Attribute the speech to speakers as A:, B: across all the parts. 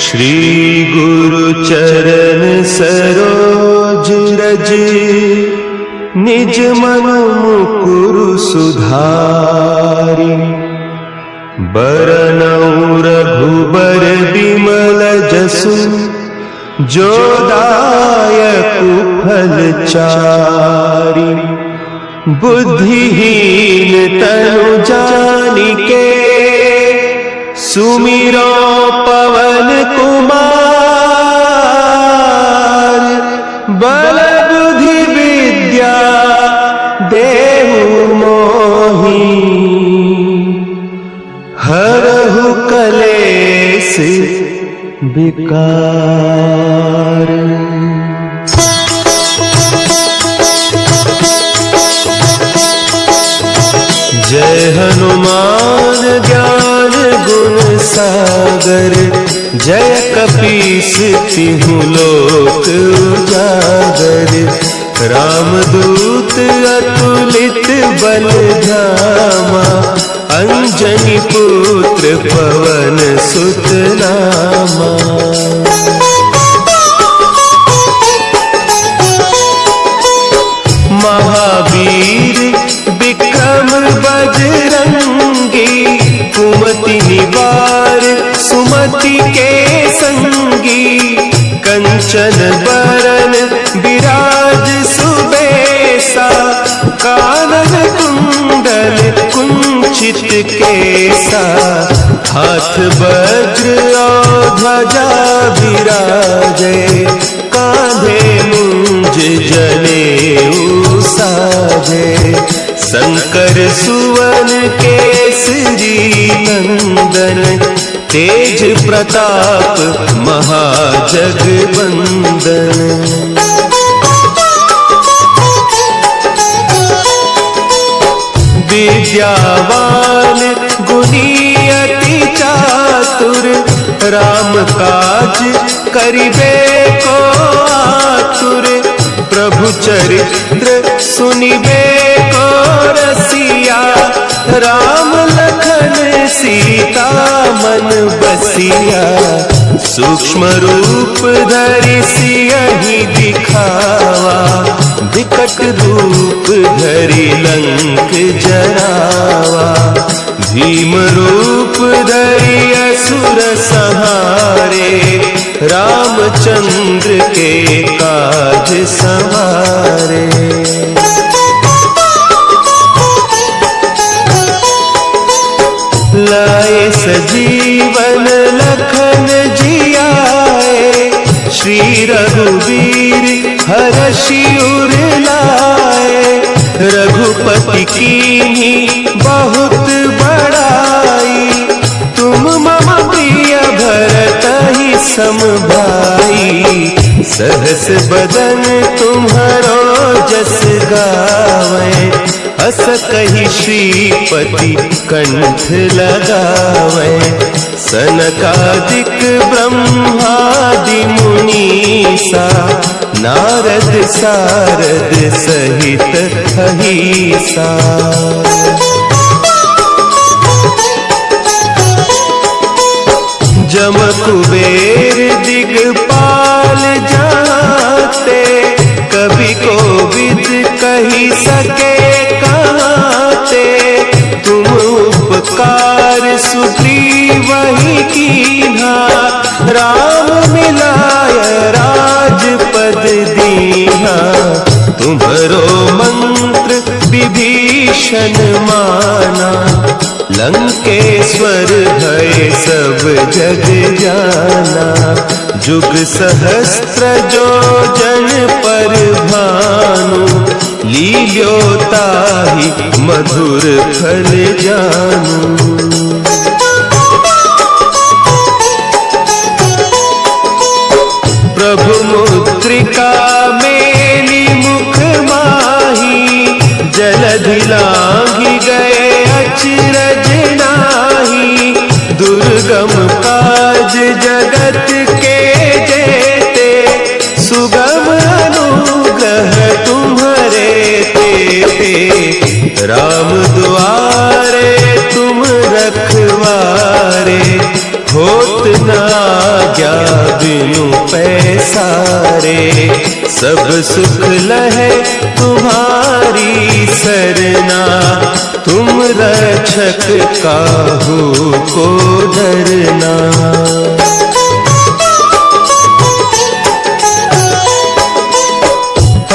A: श्री गुरु चरण सरोज रज, निज मन मुकुरु सुधारि। बरनउँ रघुबर बिमल जसु, जो दायकु फल चारि। बुद्धिहीन तनु जानिके, सुमिरो पवन कुमार। बल बुद्धि विद्या देहु मोहि, हरहु कलेश विकार। जय हनुमान ज्ञान गुण सागर, जय कपीस तिहु लोक उजागर। रामदूत अतुलित बल धामा, अंजनी पुत्र पवन सुत नामा। महावीर विक्रम बजरंगी, कुमति निवार सुमति के संगी। कंचन बरन विराज सुबेसा, कानन कुंडल कुंचित केसा। हाथ वज्र और ध्वजा विराजे, कांधे मुंज जनेऊ साजे। शंकर सुवन केसरी नंदन, तेज प्रताप महाजगवंदन। विद्यावान गुणी अति चातुर, राम काज करिबे को आतुर। प्रभु चरित्र सुनिबे को रसिया, राम लखन सीता मन बसिया। सूक्ष्म रूप धरि सियहि दिखावा, विकट रूप धरि लंक जरावा। भीम रूप धरि असुर संहारे, रामचंद्र के काज सवारे। लाए सजीवन लखन जियाए, श्री रघुवीर हरषि उर लाए। रघुपति कीन्ही बहुत बड़ाई, तुम मम प्रिय भरतहि सम भाई। सहस बदन तुम्हरो जस गावे, अस कहि श्रीपति कंठ लगावे। सनकादिक ब्रह्मादि मुनीसा, नारद सारद सहित अहीसा। जम कुबेर दिगपाल जाते, कवि कोविद कही सके कहते। तुम उपकार सुग्रीवहि कीन्हा, राम मिलाय राजपद दीन्हा। तुम्हरो मंत्र विभीषण माना, लंकेश्वर भय सब जग जाना। जुग सहस्त्र जो जन पर भानु, लील्योताहि मधुर फल जानू। प्रभु मुद्रिका मेली मुख माही, जलधि लांघि गए अचरज नाही। दुर्गम काज जगत के जेते, सुगम अनुग्रह तुम्हरे तेते। राम दुआरे तुम रखवारे, होत न आज्ञा बिनु पैसारे, सब सुख लहे तुम्हारी सरना, तुम रक्षक काहू को डरना।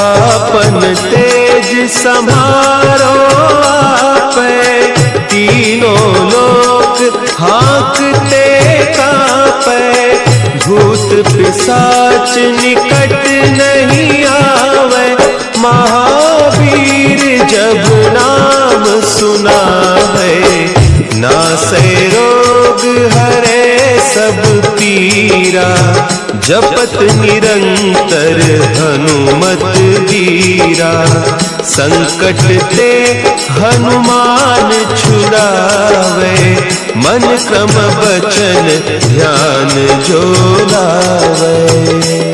A: आपन तेज संभारो आपे, तीनों लोक हाँकते कांपे, भूत पिशाच निकट नहीं आवे, महावीर जब नाम सुना है, नासे रोग हरे सब पीरा, जपत निरंतर हनुमत वीरा, संकट ते हनुमान छुड़ावे, मन क्रम बचन ध्यान जो लावे।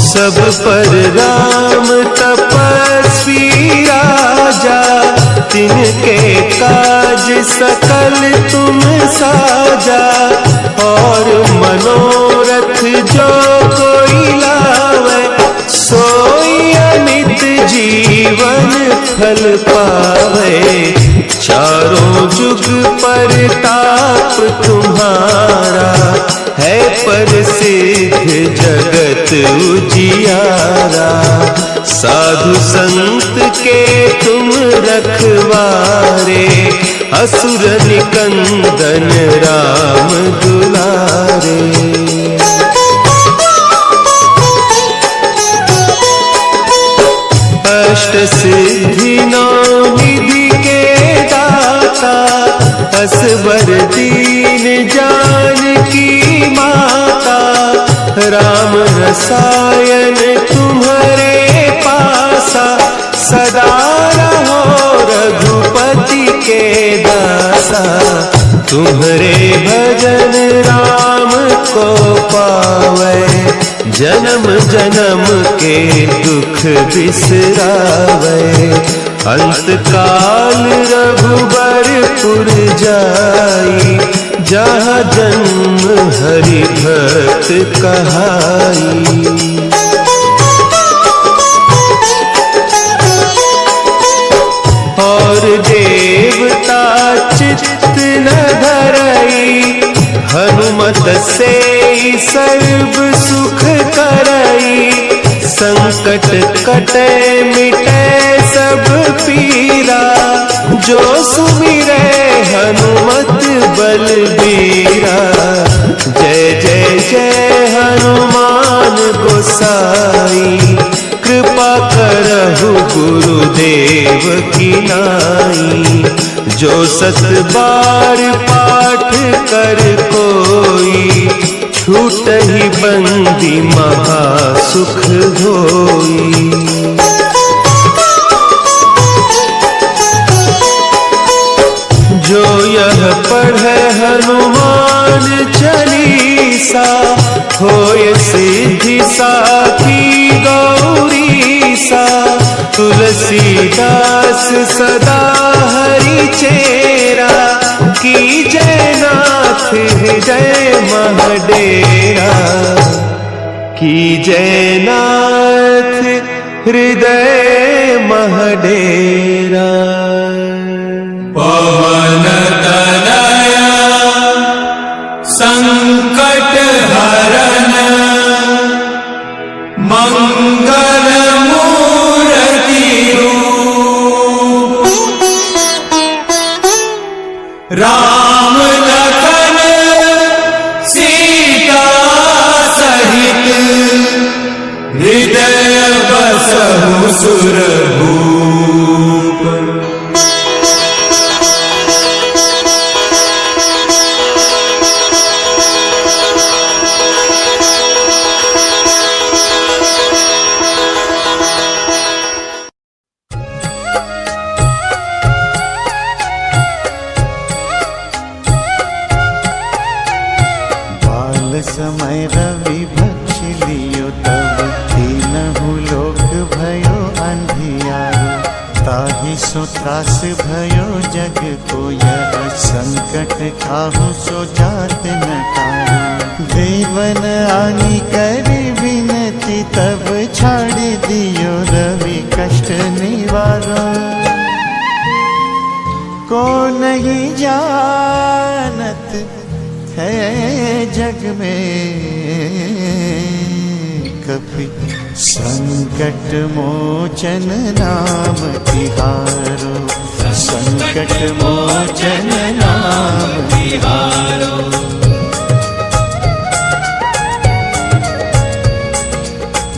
A: सब पर राम तपस्वी राजा, तिनके काज सकल तुम साजा, और मनोरथ जो कोई लावे, सोई अमित जीवन फल पावे। चारों जुग परताप तुम्हारा, है प्रसिद्ध जगत उजियारा, साधु संत के तुम रखवारे, असुर निकंदन राम दुलारे। अष्ट सिद्धि नौ निधि के दाता, असवर दीन जानकी माता, राम रसायन तुम्हारे पासा, सदा रहो रघुपति के दासा, तुम्हारे भजन राम को पावे, जन्म जन्म के दुख बिसरावे। अंत काल रघुबरपुर जाई, जहाँ जन्म हरि भक्त कहाई। और देवता चित्त न धरई, हनुमत से सर्व सुख करई, संकट कटे मिटे सब पीरा, जो सुमिरे हनुमत बलबीरा। जय जय जय हनुमान गोसाई, कृपा करहु गुरुदेव की नाई। जो सत बार पाठ कर कोई, छूटहि बंदी महा सुख होई। जो यह पढ़े हनुमान चालीसा, होय सिद्धि साखी गौरीसा। तुलसीदास सदा हरि चेरा, की जय नाथ हृदय महडेरा। की जय नाथ हृदय महडेरा।
B: पवन तनया संकट हरन, मंगल मूर्ति रूप। राम लखन सीता सहित, हृदय बसहु सुरभूप।
C: जग को यह संकट काहू सो जात न टारो। देवन आनी कर विनती तब छाड़ दियो रवि कष्ट निवारो। को नहीं जानत है जग में कपि संकट मोचन नाम तिहारो। संकट मोचन नाम तिहारो।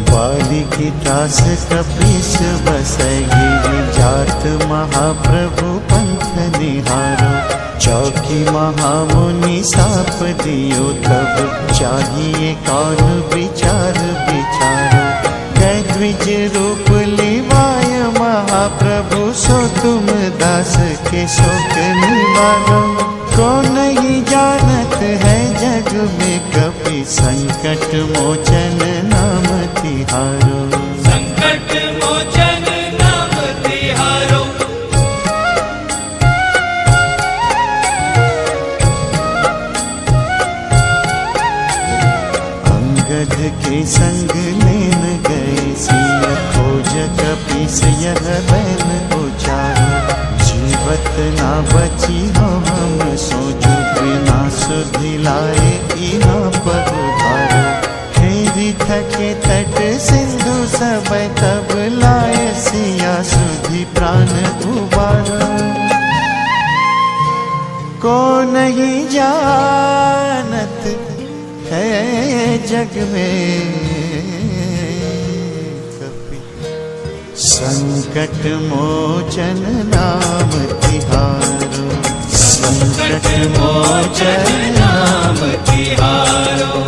C: बाली की दास कपीस बसगी जात महाप्रभु पंथ निहारो। चौकी महामुनि साप दियो तब चाहिए कौन विचार विचारो। द्विज रूप लिवाय महाप्रभु सो तुम दास के शोक निवारो। को नहीं जानत है जग में कपि संकट मोचन नाम तिहारो।
B: संकट मोचन नाम तिहारो।
C: अंगद के संग लेन गए सिय खोज कपीस यह बैन उचारो। जीवत ना बची हो हम सोचो बिना सुधि लाए इना पर उधारो। फेरी थके तट सिंधु सब तब लाए सिया सुधि प्राण उबारो। को नहीं जानत है जग में कपि संकट मोचन नाम तिहारो। संकट मोचन नाम तिहारो।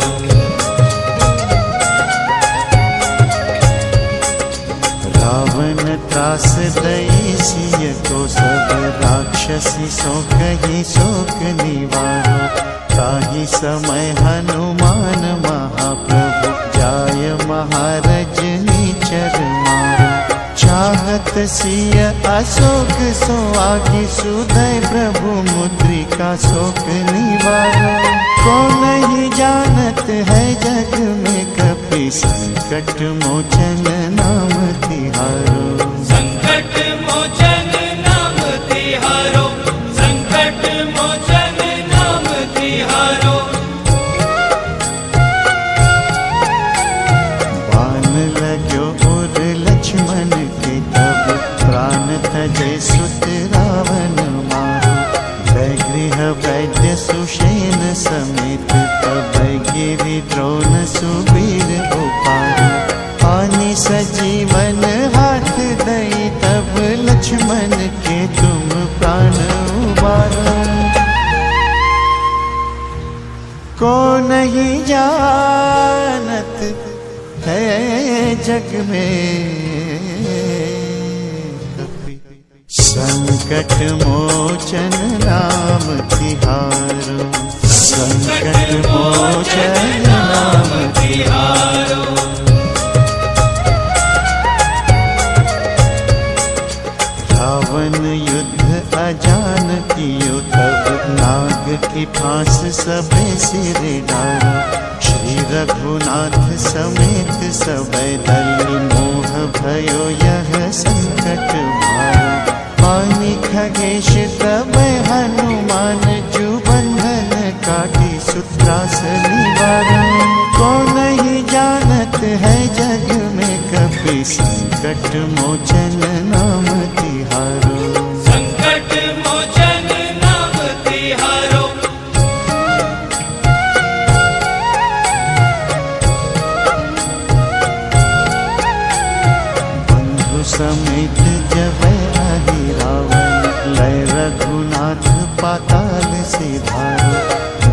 C: रावण त्रास दई सिय को सब राक्षसी सो कही शोक निवारो। ताहि समय हनुमान महाप्रभु जाय महारज नीचर मारो। चाहत सिय अशोक सो आगे सुदय प्रभु मुद्रिका शोक निवारो। को नहीं जानत है जग में कपि संकट मोचन नाम तिहारो।
B: संकट मोचन नाम तिहारो। संकट मोचन नाम तिहारो।
C: बाण लाग्यो और लक्ष्मण के तब प्राण तजे सुत रावण मारो। गृह वैद्य सुषेण समेत तब गिरि द्रोण सुबीर उपारो। पानी सजीवन हाथ दई तब लक्ष्मण के तुम प्राण उबारो। को नहीं जानत है जग में कपि संकट मोचन नाम तिहारो। संकट मोचन नाम
B: तिहारो।
C: रावण युद्ध अजान कियो तब नाग की फांस सबे सिर डारो। श्री रघुनाथ समेत सबे दल मोह भयो यह संकट मारो। पानी खगेश तब हनुमान जु बंधन काटी सूत्रास निवारो। को नहीं जानत है जग में कपि संकट मोचन नाम तिहारो।
B: संकट मोचन नाम तिहारो।
C: बंधु समेत जब आहि रावण लय रघुनाथ पाताल सिधारो।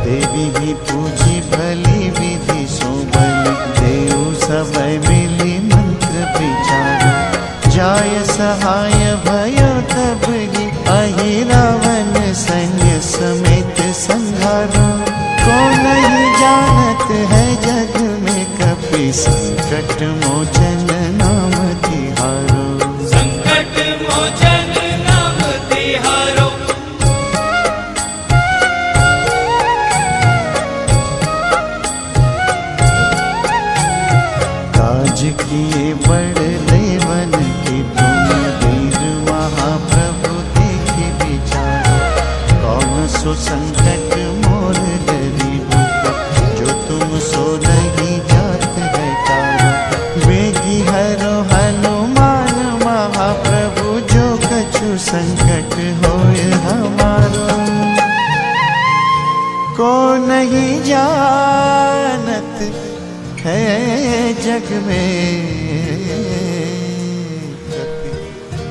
C: देवी ही पूजी भली विधि सो बलि देव सब मिली मंत्र विचारो। जाय सहाय भयो तब ही आहि रावण सैन्य समेत संघारो। को नहीं जानत है जग में कपि संकट मोचन नाम तिहारो।
B: संकट मोचन नाम तिहारो।
C: संकट मोर गरीबों का, जो तुम सो नहीं जात है कारो। वेगी हरो हनुमान महाप्रभु, जो कछु संकट होय हमारो। को नहीं जानत है जग में,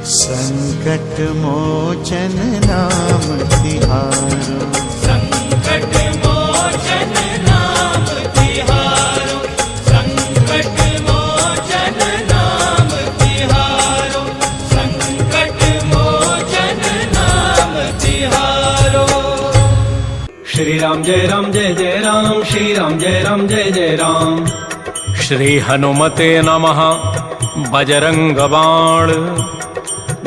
C: संकट मोचन नाम तिहारो।
B: संकट मोचन नाम तिहारो, संकट मोचन नाम तिहारो, संकट मोचन नाम तिहारो। श्री राम जय राम जय जय राम, श्री राम जय राम जय जय राम।
A: श्री हनुमते नमः। बजरंग बाण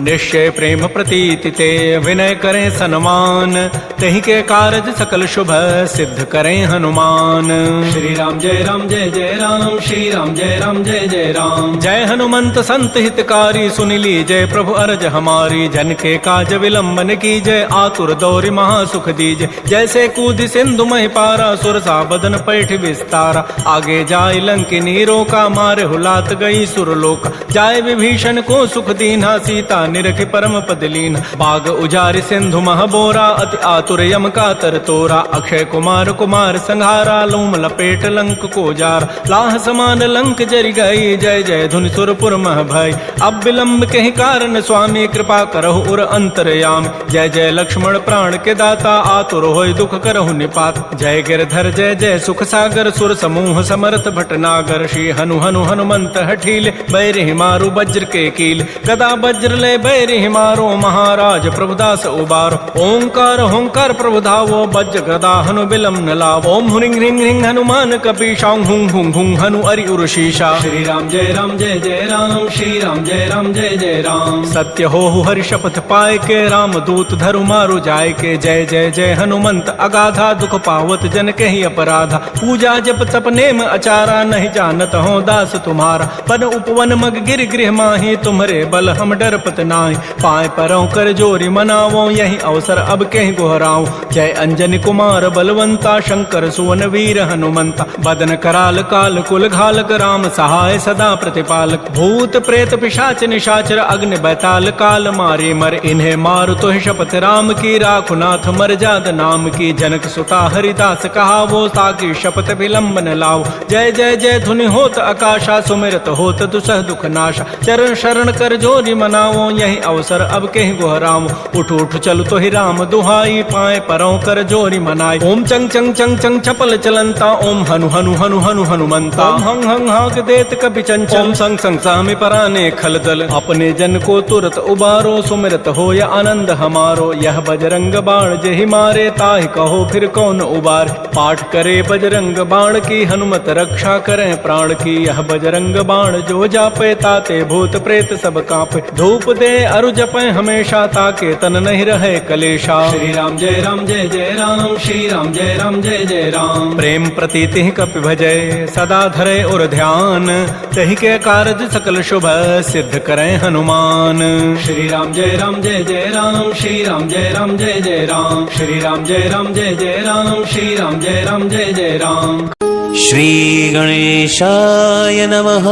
A: निश्चय प्रेम प्रतीति ते, विनय करें सन्मान, तहि के कारज सकल शुभ सिद्ध करें हनुमान।
B: श्री राम जय राम जय जय राम, श्री राम जय राम जय जय राम।
A: जय हनुमंत संत हितकारी, सुन लीजय प्रभु अरज हमारी। जन के काज विलंबन की जय, आतुर दौरि महासुख दीजय। जैसे कूद सिंधु महि पारा, सुरसा बदन पैठ विस्तारा। आगे जाय लंकिनी रोका, मारे हुलात गई सुरलोका। जाय विभीषण को सुख दीन्हा, सीता निरखि परम पद लीन्हा। बाग उजारि सिंधु मह बोरा, अति आतुर यम का तर तोरा। अक्षय कुमार कुमार संहारा, लोम लपेट लंक को जार। लाह समान लंक जरि गई, जय जय धुनि सुरपुर मह भई। अब विलंब कहीं कारण स्वामी, कृपा करहु उर अंतरयाम। जय जय लक्ष्मण प्राण के दाता, आतुर होय दुख करहु निपात। जय गिरधर जय जय सुख सागर, सुर समूह समर्थ भटनागर। श्री हनु हनु हनुमंत हठीले, बैरिहि मारु वज्र के कील। गदा वज्र ले बैरिहि मारो, महाराज प्रभुदास उबारो। ओंकार होंकार प्रभु धावो, वज्र गदा हनु विलम न लावो। ओम हुरिंग रिंग रिंग हनुमान कपीशां, हुं हुं हुं हनु अरि उरुशीषा।
B: श्री राम जय राम जय जय राम, श्री राम जय राम जय जय राम।
A: सत्य हो हरि शपथ पाए के, राम दूत धरु मारु जाय के। जय जय जय हनुमंत अगाधा, दुख पावत जन के ही अपराधा। पूजा जप तप नेम अचारा, नहीं जानत हो दास तुम्हारा। पन उपवन मग गिर गृह माही, तुम्हारे बल हम डरपत नाहि। पाए परों कर जोरी मनावो, यही अवसर अब कहीं गोहराओ। जय अंजनी कुमार बलवंता, शंकर सुवन वीर हनुमंता। बदन कराल काल कुल घालक, राम सहाय सदा प्रतिपालक। भूत प्रेत पिशाच निशाचर, अग्नि बैताल काल मारे मर। इन्हें मारु तो शपथ राम की, राखु नाथ मर जाद नाम की। जनक सुता हरिदास कहावो, ताकि शपथ विलंब न लाओ। जय जय जय धुनि होत आकाशा, सुमिरत होत दुसह दुख नाशा। चरण शरण कर जोरी मनावो, यही अवसर अब कहीं गोहराओ। उठ उठ चल तो ही राम दुहाई, पाए परों कर जोरी मनाई। ओम चंग चंग चंग चंग चपल चलंता, ओम हनु हनु हनु हनु हनुमंता। ओम हंग हंग हाक देत कपि चंचल, ओम संग संग सामी पराने खलदल। अपने जन को तुरत उबारो, सुमिरत हो या आनंद हमारो। यह बजरंग बाण जेहि मारे, ताहि कहो फिर कौन उबार। पाठ करे बजरंग बाण की, हनुमत रक्षा करें प्राण की। यह बजरंग बाण जो जापे, ताते भूत प्रेत सब कांपे। धूप दे अरु जपे हमेशा, ताके तन नहीं रहे कलेशा।
B: श्री राम जय राम जय जय राम, श्री राम जय राम जय जय राम।
A: प्रेम प्रतीति कपि भजय, सदा धरे उर ध्यान। तहि के कारज सकल शुभ सिद्ध करें हनुमान।
B: श्री राम जय राम जय जय राम, श्री राम जय राम जय जय राम। श्री राम जय राम जय जय राम, श्री राम जय राम जय जय राम।
D: श्री गणेशाय नमः।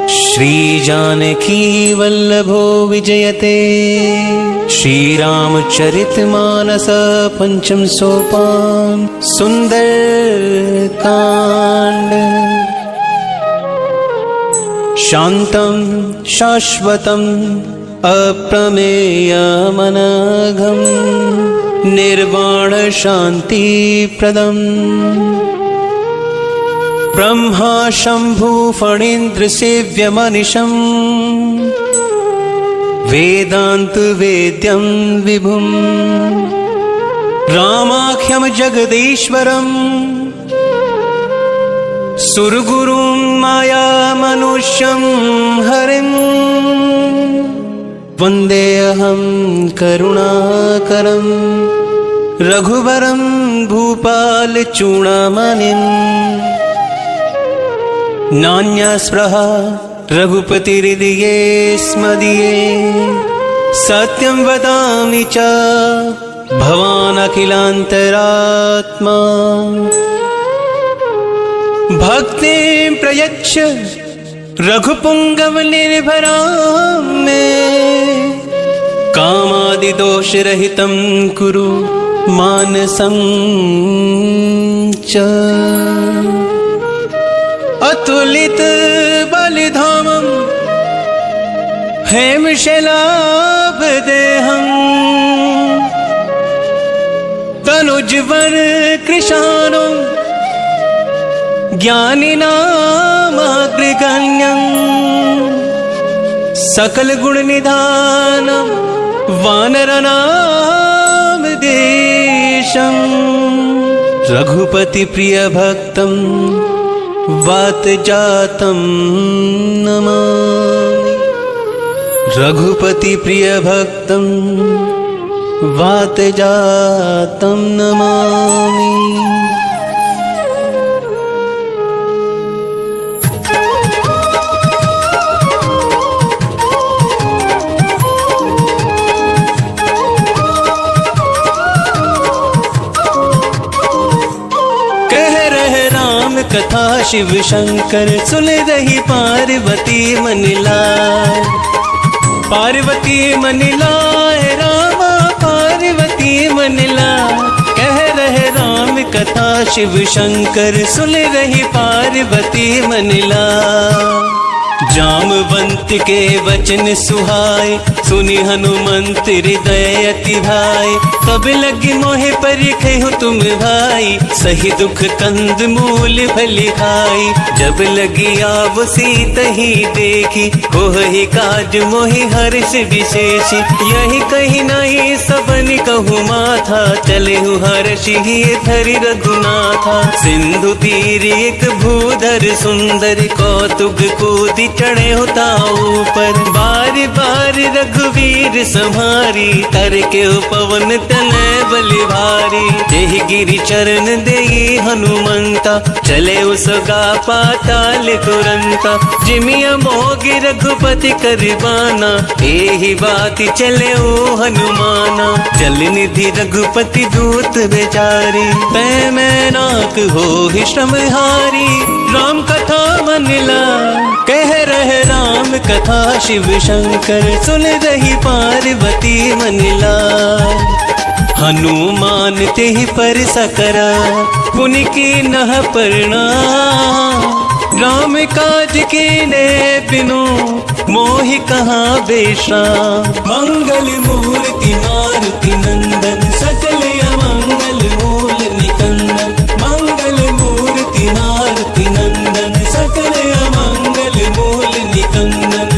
D: श्री जानकी वल्लभो विजयते, श्रीरामचरितमानस पंचम सोपान सुंदर कांड। शांतं शाश्वतं अप्रमेयमनघं, निर्वाण शांति प्रदम्। ब्रह्मा शंभु फणीन्द्र सेव्यमनिशम्, वेदांत वेद्यं विभुम्। रामाख्यं जगदीश्वरम्, सुरगुरुं माया मनुष्यं हरिम्। वन्देऽहं करुणाकरं, रघुवरं भूपाल चूडामणिम्। नान्यस्पृहा रघुपतिर्दिये स्मदीये, सत्यं वदामि च भवान् अखिलान्तरात्मा भक्तिं प्रयच्छ रघुपुंगव निर्भरां मे कामादिदोषरहितं कुरु मानसं च अतुलित बलिधामं हेमशैलाभदेहं तनुजवर कृशानं ज्ञानिनामग्रगण्यं सकल गुण निधानं वानरनाम देशं रघुपति प्रिय भक्तं वातजातं नमामि रघुपति प्रिय भक्तं वातजातं नमामि। कथा शिव शंकर सुन रही पार्वती मनिलाय पार्वती मनिलाय रामा पार्वती मनिलाय कह रहे राम कथा शिव शंकर सुन रही पार्वती मनिलाय जामवंत के वचन सुहाए सुनि हनुमंत हृदय अति भाई तब लगी मोहे परिखे हो तुम भाई सही दुख कंद मूल फली खाई जब लगी आव सीत ही देखी हो ही काज मोहि हर्ष विशेष यही कहीं नहीं सबन कहूँ माथा चले हूँ हर्ष ही धरि रघुनाथा सिंधु तीर एक भूधर सुंदर कौतुक कूदी चढ़े होता ऊपर बार बार रघुवीर संहारी तर के पवन तने बलि भारी देहि गिरि चरण देहि हनुमंता चले उसका पाताल तुरंता जिमिया मोगी रघुपति करबाना यही बात चले ओ हनुमाना चल निधि रघुपति दूत बेचारी तै मैं नाक हो ही श्रमहारी राम कथा मनला कह रहे राम कथा शिव शंकर सुन रही पार्वती मनिला हनुमान ते ही पर सकरा पुनि की नह प्रणाम राम काज के ने बिनु मोहि कहाँ बेश्राम मंगल मूर्ति मारुति नंदन सकल अमंगल मूल निकंदन मंगल मूर्ति मारुति नंदन सकल अमंगल मूल निकंदन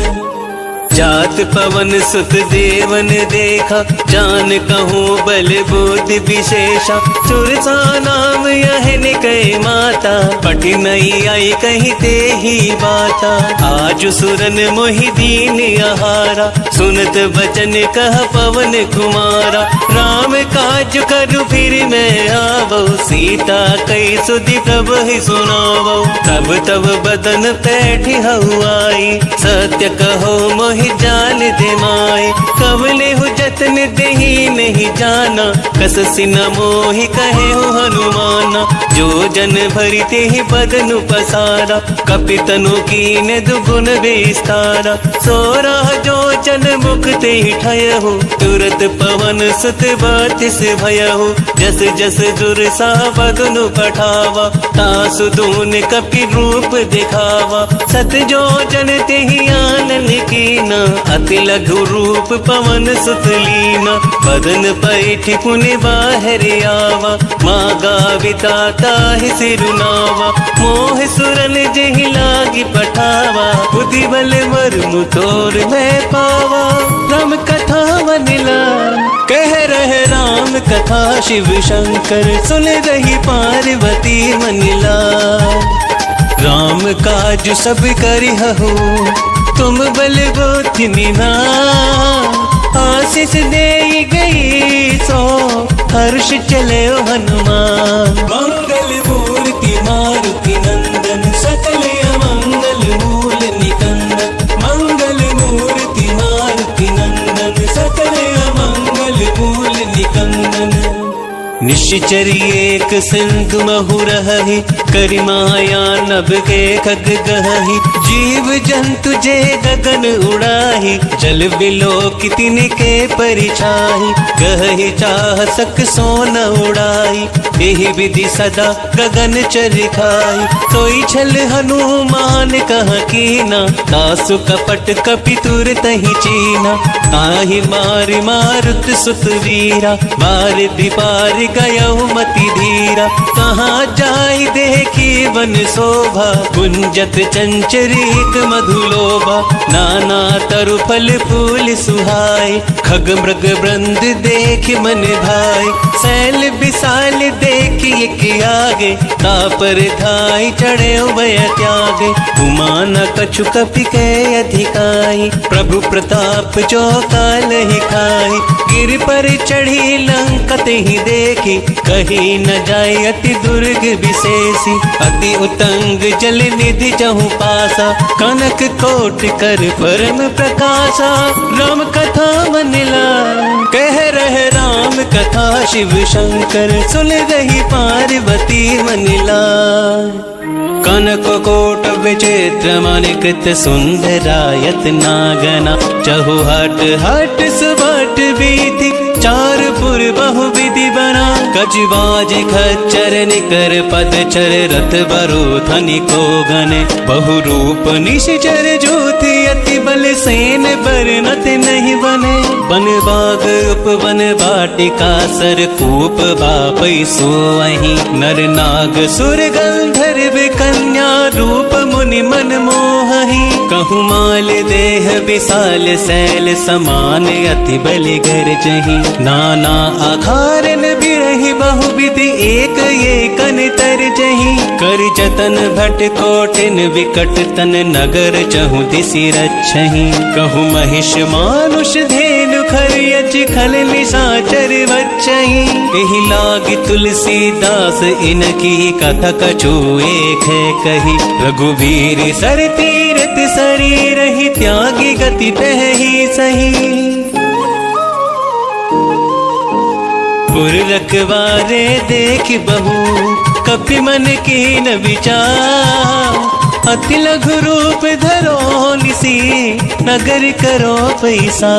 D: जात पवन सुत देवन देखा जान कहूँ बल बुद्धि विशेषा चुरसा नाम यह निकय माता पटी नहीं आई कहीं ते ही बाता आज सुरन मोहि दीन आहारा सुनत बचन कह पवन कुमारा राम काज करु फिर मैं आवो सीता कई सुधि प्रभ ही सुनावो तब तब बदन पैठी हवाई सत्य कहो मोहि जान दे माए कवले हो जतन देही नहीं जाना कस सिन मोहि कहे हो हनुमाना जो जन भरते ही बदनु पसारा कपितनु कीन दुगुन विस्तारा सोरा जो जन मुख ते ही ठय हो तुरत पवन सुत बातिस भय हो जस जस जुर सा बदनु पठावा तासु दून कपि रूप दिखावा सत जो जन ते ही आनन कीना अति लघु रूप पवन सुत लीना बदन पैठी पुनि बाहर आवा माँ गाविता ताहि सिरुनावा मोह सुरन जेहि लागी पठावा बुद्धि बल मरमु तोर मैं पावा राम कथा वनिला कह रहे राम कथा शिव शंकर सुन रही पार्वती मनिला राम काज सब करिहु तुम बल गोथिनी ना आशीष दे गई सो हर्ष चले हनुमान मंगल मूर्ति मारुति नंदन सकल अमंगल मूल निकंदन मंगल मूर्ति मारुति नंदन सकल अमंगल मूल निकंदन निश्चर एक सिंधु महु रही, करि माया नभ के खग गही। जीव जंतु जे गगन उड़ाही, जल बिलोक तिनके परिछाही। गही चाह सक सोन उड़ाई, एहि विधि सदा गगन चरखाई। सोई छल हनुमान कह कीना, दासु कपट कपितुर तहि चीना। ताहि मारि मारुत सुत वीरा, बार दीपार गयौ मति धीरा। कहाँ जाय देखी वन शोभा, गुंजत चंचरीक मधुलोभा। नाना तरु फल फूल सुहाय, खग मृग वृंद देख मन भाई। सैल विशाल देख एक आगे, तापर धाई चढ़े भय त्यागे। उमान कछु कपि के अधिकाई, प्रभु प्रताप जो काल ही खाई। गिर पर चढ़ी लंकत ही देखी, कहीं न जाय अति दुर्ग विशेषी। अति उतंग जल निधि जहु पासा, कनक कोट कर परम प्रकाशा। राम कथा मन लाय, कह रहे राम कथा शिव शंकर। सुन रही पार्वती मन लाय। कनक कोट विचित्र मानिकृत, सुंदरायत नागना। चहु हट हट सुबट बीति, चार पुर बहु विधि बना। कछबाज खच्चर निकर पदचर, रथ बरु धनिको गने। बहु रूप निश्चर ज्योति, अति बल सेन बरनत नहीं बने। बन बाग उपवन बाटिका, सर कूप बापै सोअहि। नर नाग सुर गंधर्व कन्या, रूप मुनि मन मोहहि। कहु माल देह विशाल, सैल समान अति बल गरजहि। नाना आखारन बिरहि, बहु विधि एक एकन तरजहि। कर जतन भट कोटिन, विकट तन नगर चहु दिसि रक्षहि। कहु महिष मानुष धेनु, खरियच खल निशाचर बचहि। एहि लागी तुलसीदास, इनकी कथा कछु एक है कही। रघुवीर सर तीरथ शरीर ही, त्यागी गति तहि सही। पुर रखवारे देख बहु, कपि मन कीन विचार। अति लघु रूप धरो निसी, नगर करो पैसा।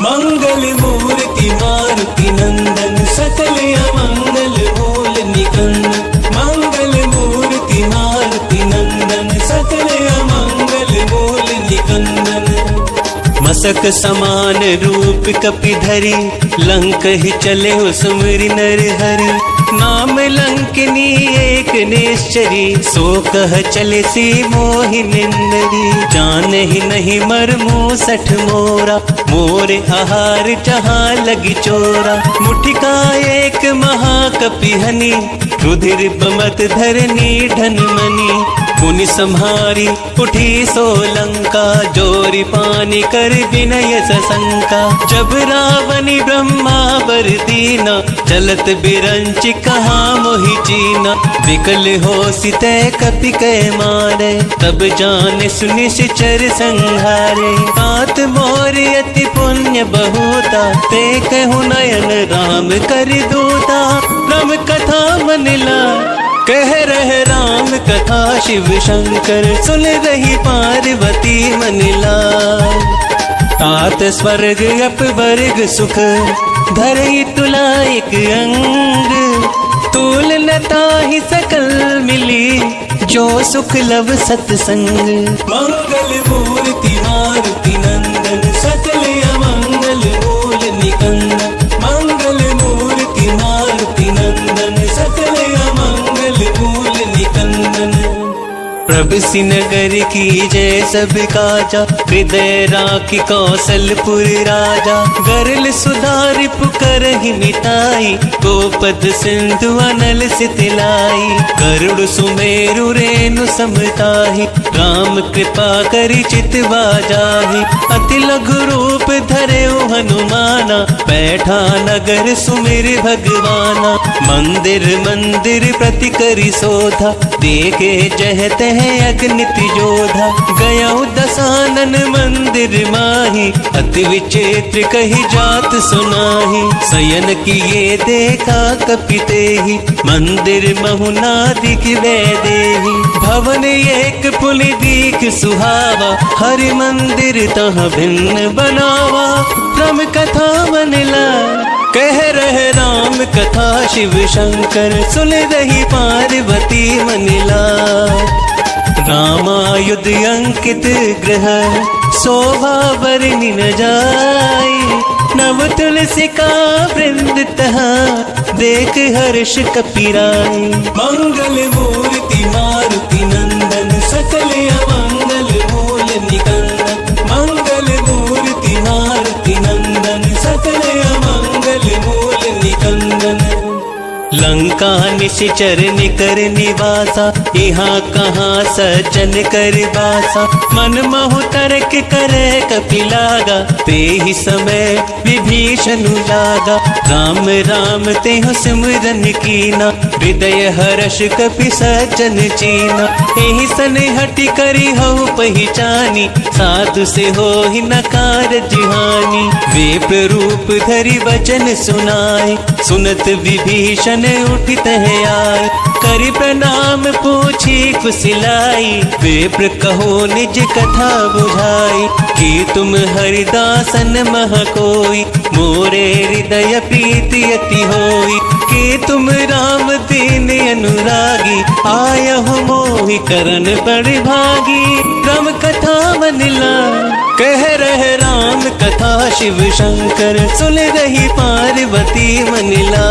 D: मंगल मूर्ति मारुति नंदन, सकल अमंगल मूल निकंदन। मंगल मूर्ति मारुति नंदन, सकल अमंगल मूल निकंदन। मसक समान रूप कपि धरि, लंक ही चले सुमिरि नर हरि। नाम लंकिनी एक निश्चरी, सो कह चले सी मोहि निंदरी। जान ही नहीं मरमु सठ मोरा, मोरे आहार जहाँ लगी चोरा। मुठिका एक महाकपि हनि, रुधिर बमत धरनी धन मनी। पुनि संहारी उठी सोलंका, जोरी पानी कर विनय सशंका। जब रावणी ब्रह्मा वर दीना, चलत बिरंच कहाँ मोहि चीना। विकल हो सिते कपि कै मारे, तब जान सुनिश्चर संहारे। तात मोर अति पुण्य बहुता, ते कहु नयन राम कर दूता। राम कथा मन लाय, कह रहे राम कथा शिव शंकर। सुन रही पार्वती मन लाय। तात स्वर्ग अपवर्ग सुख, धरई तुला एक अंग। तूल न ताहि सकल मिली, जो सुख लव सत्संग। मंगल मूर्ति मारुति नंदन, सकल अमंगल मूल निकंदन। मंगल मूर्ति मारुति नंदन, सकल अमंगल मूल निकंदन। प्रभु सिनगर की जय सब काजा, हृदय राखी कौशलपुर राजा। गरल सुधारि पुकरहि मिताई, गोपद सिंधु अनल सितलाई। गरुड़ सुमेरु रेणु समताहि, राम कृपा करि चितवा जाहि, अति लघु रूप धरे हनुमाना, बैठा नगर सुमिर भगवाना। मंदिर मंदिर प्रति करि शोधा, देखे जह तह अगणित जोधा। गया दसानन मंदिर माही, अति विचित्र कही जात सुनाही। शयन किए देखा कपितेहि, मंदिर महुना दिख वैदेही। भवन एक पुनि दीख सुहावा, हरि मंदिर तह भिन्न बनावा। राम कथा मनिला कह रहे राम कथा, शिव शंकर सुन रही पार्वती मनिला। रामायुध अंकित ग्रह, शोभा बरनि न जाई। नव तुलसी का वृंद तहा, देख हर्ष कपिराई। मंगल मूर्ति मारुति नंदन, सकल अमंगल मूल निकंदन। मंगल मूर्ति मारुति नंदन, सकल अमंगल मूल निकंदन। लंका निशिचर निकर निवासा, यहाँ कहाँ सज्जन कर बासा। मन महु तर्क करे कपिलागा, ते ही समय विभीषण लागा। राम राम तेह सिमरन कीना, हृदय हर्ष कपि सज्जन चीना। एहि सन हटि करि हऊ पहिचानी, साधु से हो ही न कारज हानि। वेप रूप धरि वचन सुनाए, सुनत विभीषण उठित है आए। करि प्रणाम पूछी कुशलाई, वेप्र कहो निज कथा बुझाई। कि तुम हरिदासन मह कोई, मोरे हृदय प्रीति अति होई। कि तुम राम दीन अनुरागी, आयहु मोहि करन बड़ भागी। राम कथा मनिला कह रहे राम कथा, शिव शंकर सुन रही पार्वती मनिला।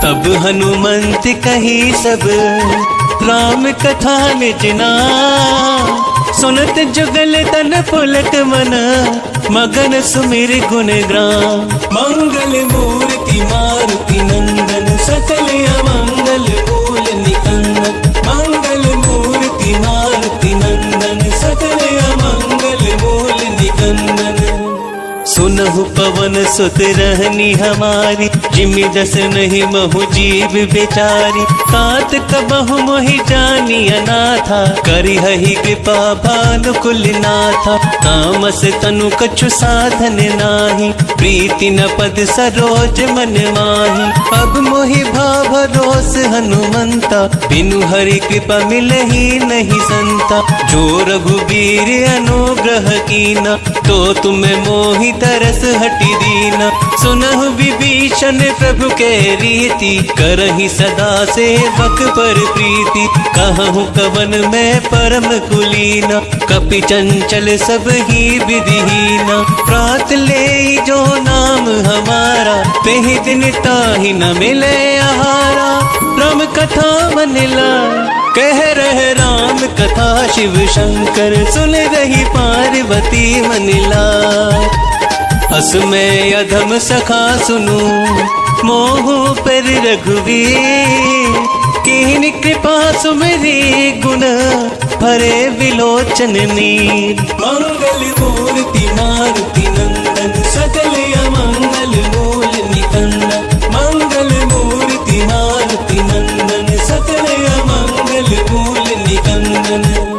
D: तब हनुमंत कही सब, राम कथा निज नाम। सुनत जुगल तन पुलक मन, मगन सुमिर गुण ग्राम। मंगल मूर्ति मारुति नंदन, सकल अमंगल मूल निकंदन। मंगल मूर्ति मारुति नंदन, सकल अमंगल मूल निकंदन। सुनहु पवन सुत रहनी हमारी, जिमि दस नहीं महु जीव बेचारी। तात कबहु मोहि जानी अनाथा, करि हहि कृपा भानुकुल नाथा। तामस तनु कछु साधन नाही, प्रीति न पद सरोज मन माही। अब मोहि भाव भरोस हनुमंता, बिनु हरि कृपा मिलहि नहीं संता। जो रघुबीर अनुग्रह कीना, तो तुम्हें मोहि तरस हटि दीना। सुनहु विभीषण प्रभु के रीति, करहि सदा सेवक पर प्रीति। कहूँ कवन मैं परम कुलीना, कपि चंचल सब ही विधिहीना। प्रात ले जो नाम हमारा, तेहि दिन ताहि न मिले आहारा। राम कथा मनिला कह रहे राम कथा, शिव शंकर सुन रही पार्वती मनिला। अस में अधम सखा सुनू, मोहु पर रघुवीर। किन्हीं कृपा सुमरी गुण, भरे विलोचन नीर। मंगल मूर्ति मारुति नंदन, सकल अमंगल मूल निकंदन। मंगल मूर्ति मारुति नंदन, सकल अमंगल मूल निकंदन।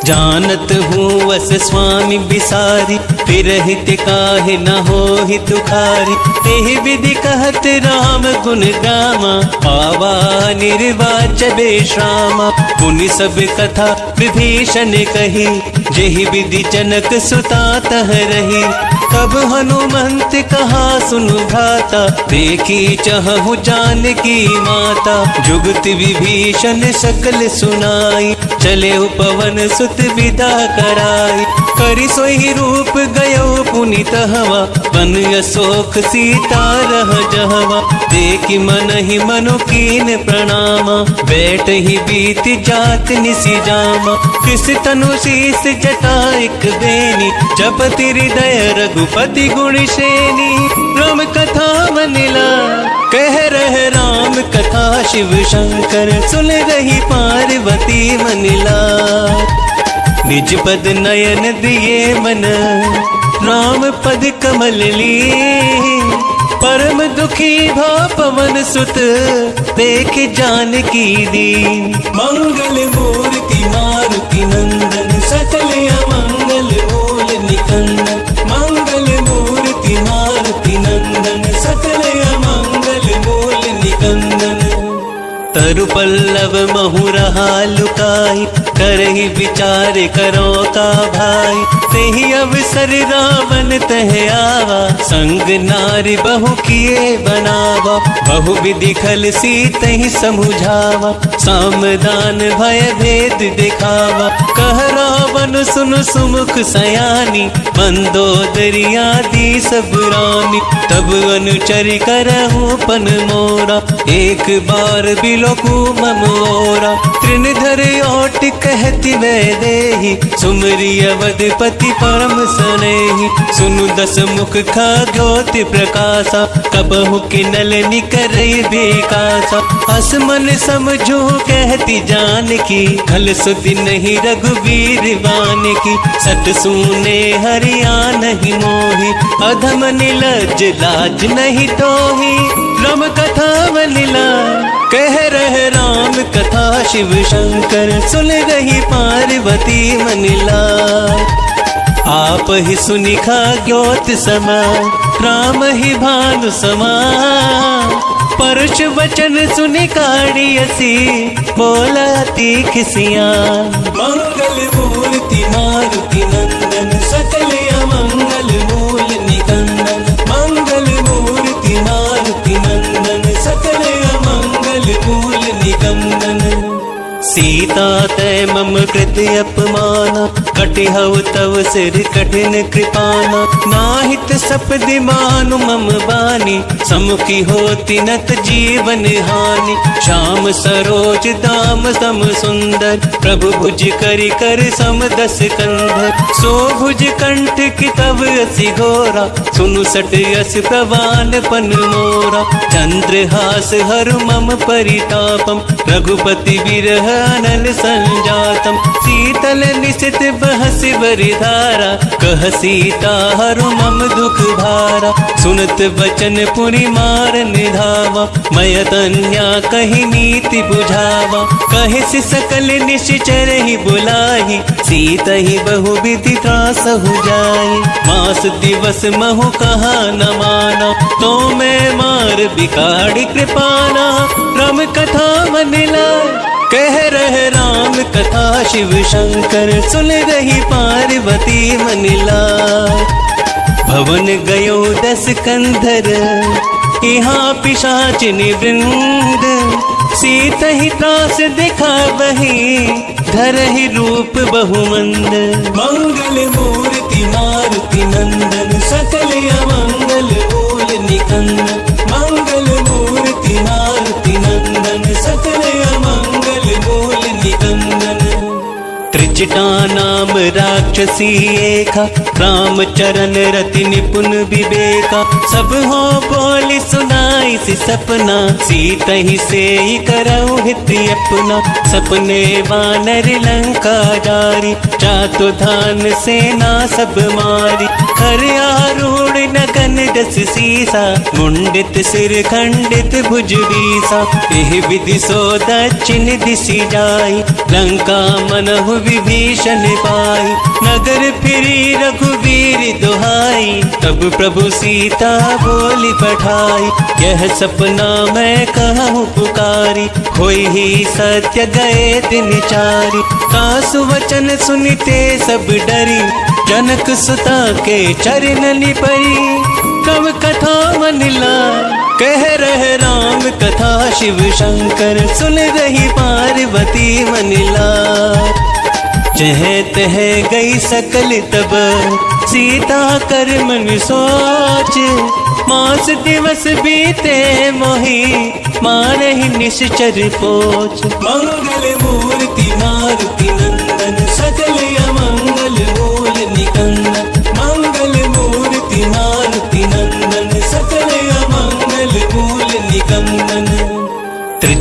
D: जानत हूँ वस स्वामी बिसारी, फिर हित काहे न हो ही तुखारी। एहि विधि कहत राम गुण गामा, पावा निर्वाच बेश्रामा। पुनि सब कथा विभीषण कही, जेहि विधि जनक सुता तह रही। तब हनुमंत कहा सुनु भ्राता, देखी चहु जानकी माता। जुगत विभीषण सकल सुनाई, चले पवन सुत विदा कराई। करि सोहि रूप गयो पुनित हवा, बन अशोक सीता रह जहवा। देखि मन ही मनु कीन प्रणामा, बैठ ही बीत जात निसि जामा। किस तनु शीस जटा एक बेनी, जपति हृदय रघुपति गुण श्रेणी। राम कथा मनिला कह रहे राम कथा, शिव शंकर सुन रही पार्वती मन लाय। निज पद नयन दिए मन राम पद कमल लिए, परम दुखी भा पवन सुत देख जानकी दीन। मंगल मूर्ति मारुति नंदन सकल अमंगल मूल निकंदन। मंगल मूर्ति मारुति नंदन सकल अमंगल मूल निकंदन। तरु पल्लव महु रहा लुकाई, करहि विचार करो का भाई। तेहि अवसर रावण तह आवा, संग नारी बहु किए बनावा। बहु विधि खल सीतहि समुझावा, सामदान भय भेद दिखावा। कह रावण सुन सुमुख सयानी, मंदोदरी आदि सब रानी। तब अनुचरि करहु पन मोरा, एक बार बिलोकु मम ओरा। तृणधर ओट कहती वै देहि, सुमरि अवधपति परम सनेहि। सुनु दस मुख खगोति प्रकाशा, कबहु किनल निकरै बेकासा। अस मन समझो कहती जानकी, खल सुधि नहीं रघुवीर बानकी। सत सुने हरिया नहीं मोहि, अधम निलज लाज नहीं तोहि। रम कथा बलिला कह रहे राम कथा, शिव शंकर सुन रही पार्वती मन लाय। आप ही सुनिखा ज्योत समान, राम ही भानु समान। परुष वचन सुनि काढ़ियसी, बोला तीख सियान। मंगल मूर्ति मारुति नंदन सकल अमंगल मूल निकंदन। मंगल मूर्ति मारुति नंदन सकल अमंगल मूल निकंदन। सीता तय मम कृत अपमाना, कटिहव तव सिर कठिन कृपाना। नाहित सपदि मानु मम बानी, समुखी होती नत जीवन हानि। श्याम सरोज दाम सम सुंदर, प्रभु भुज करि कर सम दस कंधर। सो भुज कंठ की तव असि घोरा, सुनु सट यस प्रवान पन मोरा। चंद्रहास हरु मम परितापम, रघुपति विरह अनल संजातम। शीतल निशित बहसि बरिधारा, कह सीता हरु मम दुख भारा। सुनत बचन पुनि मार निधावा, मय तन्या कहि नीति बुझावा। कहि सि सकल निश्चर ही बुलाही, सीता ही बहु विधि त्रासहु जाई। मास दिवस महु कहा न माना, तो मैं मार बिगाड़ी कृपाना। राम कथा मन लाय कह रहे राम कथा, शिव शंकर सुन रही पार्वती मन लाय। भवन गयो दस कंधर, यहाँ पिशाच निवृंद। सीत ही त्रास दिखा बही, धरहि रूप बहुमंद। मंगल मूर्ति मारुति नंदन सकल अमंगल मूल निकंदन। मंगल मूर्ति मारुति नंदन सकल अमंगल मूल निकंदन। त्रिजटा नाम राक्षसी एका, राम चरण रति निपुण विवेका। सब हो बोली सुनाई सी सपना, सीता ही से करऊ हित अपना। सपने वानर लंका जारी, चातु धान सेना सब मारी। खर आरूढ़ नगन जस सीसा, मुंडित सिर खंडित भुज बीसा। एह विधि सो दक्षिण दिशि जाई, लंका मनहु विभीषण पाई। नगर फिरी रघुवीर दुहाई, तब प्रभु सीता बोली पठाई। यह सपना मैं कहूँ पुकारी, होई ही सत्य गए दिन चारी। कासु वचन सुनते सब डरी, जनक सुता के चरण परी। कब कथा मन लाय कह रहे राम कथा, शिव शंकर सुन रही पार्वती मन लाय। जह तह गई सकल तब, सीता कर मन सोच। मास दिवस बीते मोहि, मारहि निश्चर पोच। मंगल मूर्ति मारुति नंदन सकल अमंगल मूल निकंदन। मंगल मूर्ति मारुति नंदन सकल अमंगल मूल निकंदन।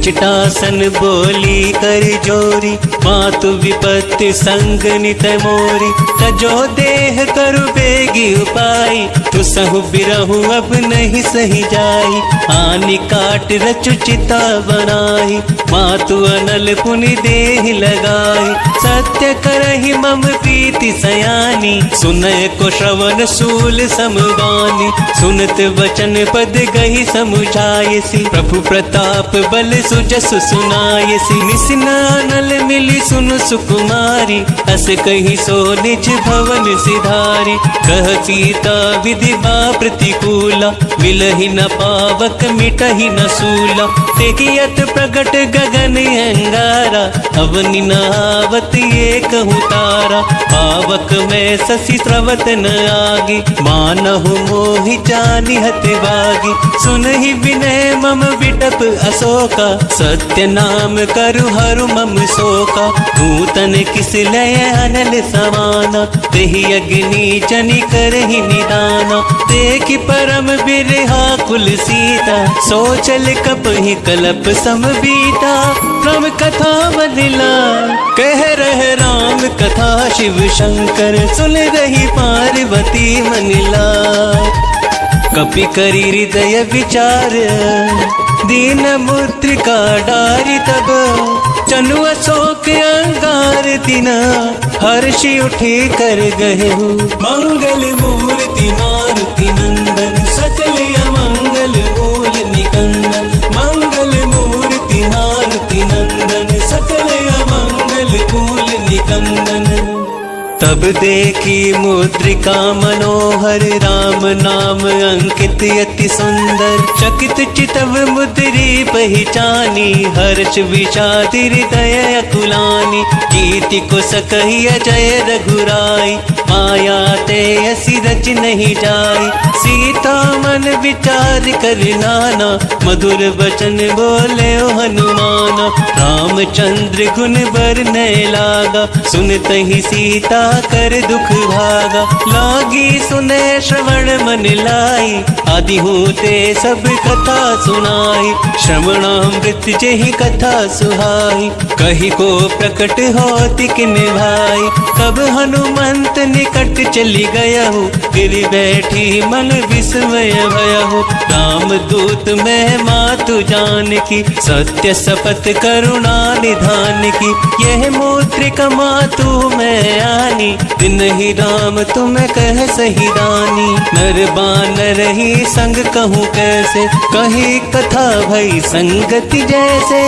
D: जटासन बोली कर जोरी, मातु विपत्ति संग नित मोरी। तजो देह करु बेगी उपाई, तु सहु बिरहु अब नहीं सही जाई। आनी काट रचु चिता बनाई, मातु अनल पुनि देह लगाई। सत्य करहि मम प्रीति सयानी, सुनय को श्रवण सूल समगानी। सुनत वचन पद गही समुझायसी, प्रभु प्रताप बल सुजस सुनायसी। निसिनानल मिली सुनु सुकुमारी, अस कही सो निज भवन सिधारी। कह सीता विधि बा प्रतिकूला, मिलहि न पावक मिटहि न सूला। तेकियत प्रगट गगन अंगारा, अवनि न आवत एक तारा। पावक में शशि स्रवत न आगे, मानहु मोहि जानि हत बागी। सुनहि विनय मम विटप अशोका, सत्य नाम करु हरु मम शोका। नूतन किस लय अनल समाना, तेहि अग्नि जनि करहि निदाना। देखि परम बिरहा कुल सीता, सोचल कपहि कलप सम बीता। राम कथा बदला कह रहे राम कथा, शिव शंकर सुन रही पार्वती मनिला। कपि करी हृदय विचार, दीन मुद्रिका डारी। तब चनु अशोक अंगार दिना, हर्षि उठे कर गहु। मंगल मूर्ति मारुति नंदन, सकल अमंगल मूल निकंदन। मंगल मूर्ति मारुति नंदन, सकल अमंगल मूल निकंदन। तब देखी मुद्रिका मनोहर, राम नाम अंकित अति सुंदर। चकित चितव मुद्री पहचानी, हर्ष विषाद हृदय अकुलानी। कीर्ति को सकहि अजय रघुराई, माया ते असी रच नहीं जाई। सीता मन विचार कर नाना, मधुर वचन बोले हनुमाना। रामचंद्र गुण बरनय लागा, सुनत ही सीता कर दुख भागा। लागी सुने श्रवण मन लाई, आदि होते सब कथा सुनाई। श्रवणामृत जेहि कथा सुहाई, कही को प्रकट होति किन भाई। तब हनुमंत निकट चली गयहु, गिर बैठी मन विस्मय भयहु। राम दूत में मातु जान की, सत्य शपथ करुणा निधान की। यह मुद्रिका मातु में आनी, दिन ही राम तुम्हें कह सही दानी। नर बानर ही संग कहूँ कैसे, कही कथा भई संगति जैसे।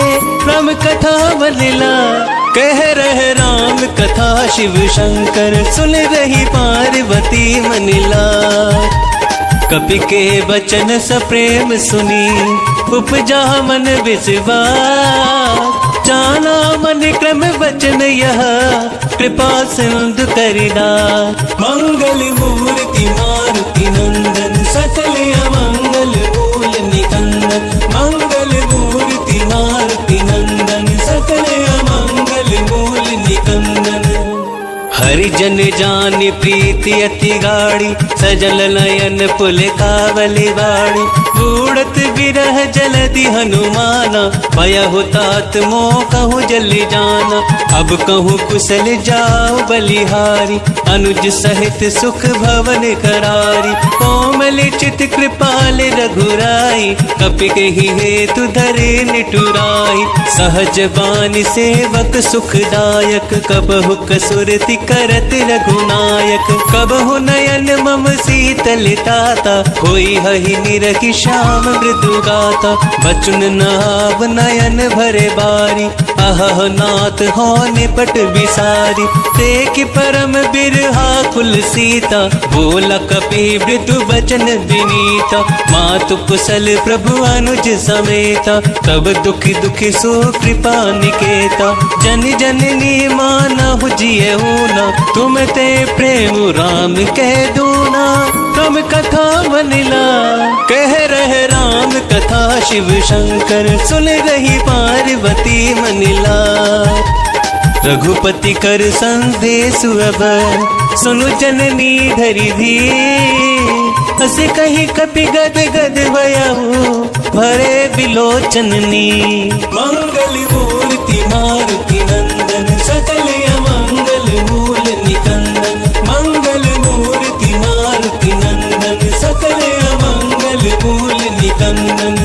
D: राम कथा बदला कह रहे राम कथा, शिव शंकर सुन रही पार्वती मनिला। कपि के वचन सप्रेम सुनी, उपजा मन विश्वास। जाना मन क्रम वचन यह, कृपा सिंधु करिदा। मंगल मूर्ति मारुति नंदन, सकल अमंगल मूल निकंदन। मंगल मूर्ति मारुति नंदन, सकल अमंगल मूल निकंदन। हरिजन जानि प्रीति अति गाढ़ी, सजल नयन पुल कावली बाड़ी। बूढ़त विरह जलधि हनुमाना, भयहु तात मोह कहूँ जल्दी जाना। अब कहूँ कुशल जाओ बलिहारी, अनुज सहित सुख भवन करारी। कोमल चित कृपाल रघुराई, कपि कहि हेतु धरे निटुराई। सहज बानी सेवक सुखदायक, कबहु कसुरति करत रघुनायक। कबहु नयन मम शीतल ताता, होई हहि निरखि श्याम मृदु गाता। बचन नाव नयन भरे बारी, अहह नाथ हो निपट बिसारी। देख परम बिरहा कुल सीता, बोला कपि मृदु वचन विनीता। मातु कुशल प्रभु अनुज समेता, तब दुखि दुखि सो कृपा निकेता। जन जननी मानहु जियहु ना, तुम ते प्रेम राम कह दूना। राम कथा बनिला कह रहे राम कथा, शिव शंकर सुन रही पार्वती मनिला। रघुपति कर संदेश अब, सुनु जननी धरि धी। हस कही कपि गद गद भयहु, भरे विलोचननी। मंगल मूर्ति मारुति नंदन सकल अमंगल मूल निकंदन। मंगल मूर्ति मारुति नंदन सकल अमंगल मूल निकंदन।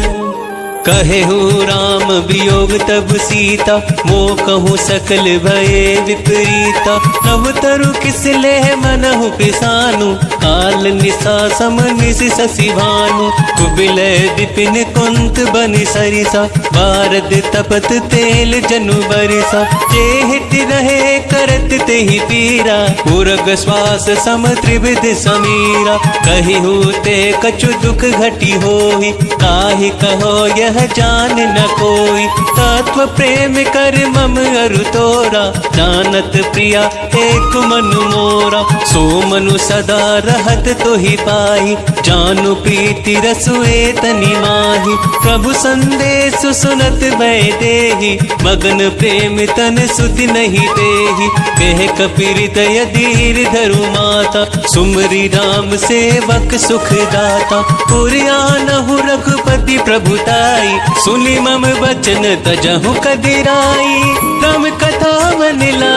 D: कहे हो राम वियोग तब सीता, मोह कहूँ सकल भये विपरीता। नव तरु किस ले मनहु पिसानु, काल निशा सम निश शशि भानु। कुबिलय विपिन कुंत बनि सरिसा, बारद तपत तेल जनु बरिसा। जेहित रहे करत तेहि पीरा, उरग श्वास सम त्रिविध समीरा। कहि होते कछु दुख घटी होई, काहि कहो यह जान न कोई। तत्व प्रेम कर मम अरु तोरा, जानत प्रिया एक मनु मोरा। सो मनु सदा रहत तोहि पाई, जानु प्रीति रसुए तनि माही। प्रभु संदेश सुनत भय देहि, मगन प्रेम तन सुधि नहीं देहि। कह कपिहृदय धीर धरु माता, सुमरि राम सेवक सुख दाता। पुरियानहु रघुपति प्रभुताई, सुनि मम वचन तजहु कदिराई। राम कथा मनिला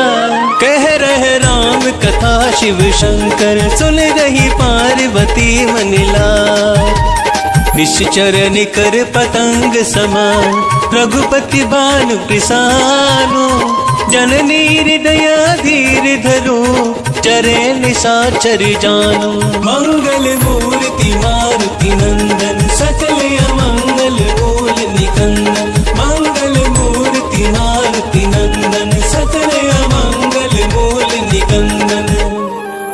D: कह रहे राम कथा, शिव शंकर सुन रही पार्वती मनिला। निश्चर निकर पतंग समान, रघुपति बानु कृसानु। जननी हृदय धीर धरो, चरे निशाचर जानो। मंगल मूर्ति मारुति नंदन सकल अमंगल मूल निकंदन। मंगल मूर्ति मारुति नंदन सकल अमंगल मूल निकंदन।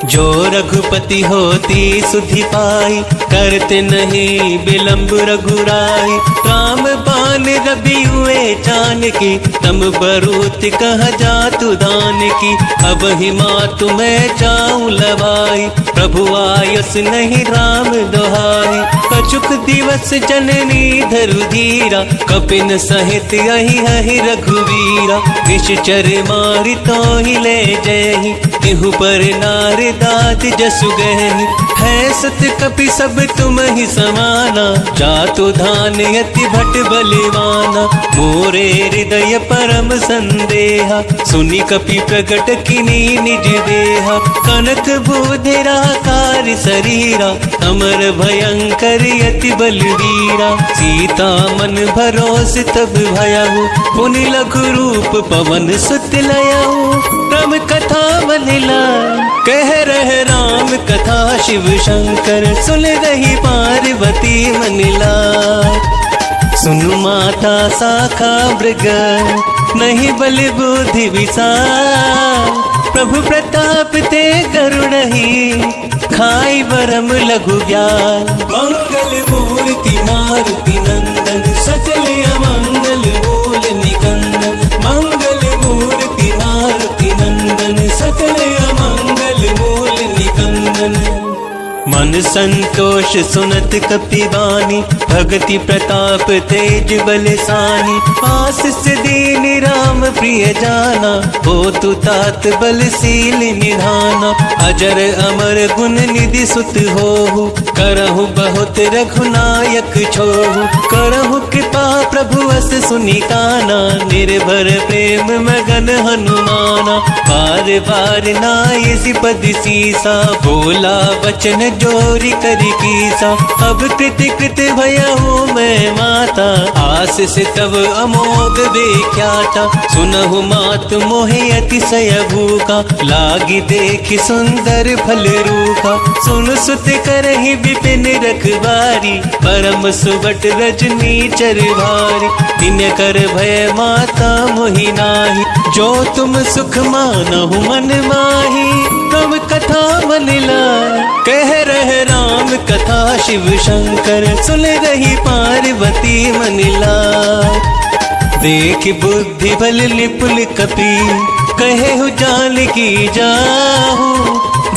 D: जो रघुपति होती सुधि पाई, करते नहीं विलंब रघुराई। राम बान रवि हुए जानकी, तम बरूत कह जातु दान की। अब ही मातु मैं जाऊं लवाई, प्रभु आयस नहीं राम दोहाई। कछुक दिवस जननी धरु धीरा, कपिन सहित यही हहि रघुवीरा। निश्चर मारि तो ही ले जहि, तिहु पर नार दात जसु गहनि। है सत कपि सब तुम ही समाना, जातु धान यति भट बलिवाना। मोरे हृदय परम संदेहा, सुनि कपि प्रगट किनी निज देहा। कनक बोधेरा कार शरीरा, अमर भयंकर यति बलवीरा। सीता मन भरोस तब भयहु, पुनि लघु रूप पवन सुत लयहु। राम कथा मनिला कह रहे राम कथा, शिव शंकर सुन रही पार्वती मनिला। सुनु माता शाखा मृग, नहीं बल बुद्धि विशाल। प्रभु प्रताप ते गरुड़हि, खाई बरम लघु ज्ञान। मंगल मूर्ति मारुति नंदन सकल अमंगल मूल निकंदन। मंगल मूर्ति मारुति नंदन सकल अमंगल मूल निकंदन। मन संतोष सुनत कपिवानी, भगति प्रताप तेज बलसानी। आशीष दीन राम प्रिय जाना, हो तु तात बलशील निधाना। अजर अमर गुण निधि सुत होहु, करहु बहुत रघुनायक छोहु। करहु कृपा प्रभु अस सुनि काना, निर्भर प्रेम मगन हनुमाना। बार बार नाय सिपद सीसा, बोला वचन जोरी करी कीसा। अब कृति कृत भयहु मैं माता, आशीष तब अमोघ विख्याता। सुनहु मात मोहि अतिशय भूखा, लागी देखि सुंदर फल रूखा। सुन सुत करहि विपिन रखवारी, परम सुबट रजनी चर भारी। तिन कर भय माता मोहि नाही, जो तुम सुख मानहु मन माही। तब कथा मनिला कह रहे राम कथा, शिव शंकर सुन रही पार्वती मनिला। देख बुद्धि बल निपुल कपि, कहे हो जानकी जाहु।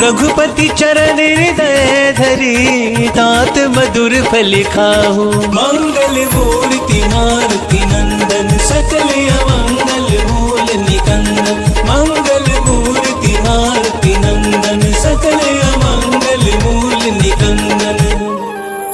D: रघुपति चरण हृदय धरी, तात मधुर फल खाहु। मंगल मूर्ति मारुति नंदन सकल अमंगल मूल निकंदन। मंगल मूर्ति मारुति नंदन सकल अमंगल मूल निकंदन।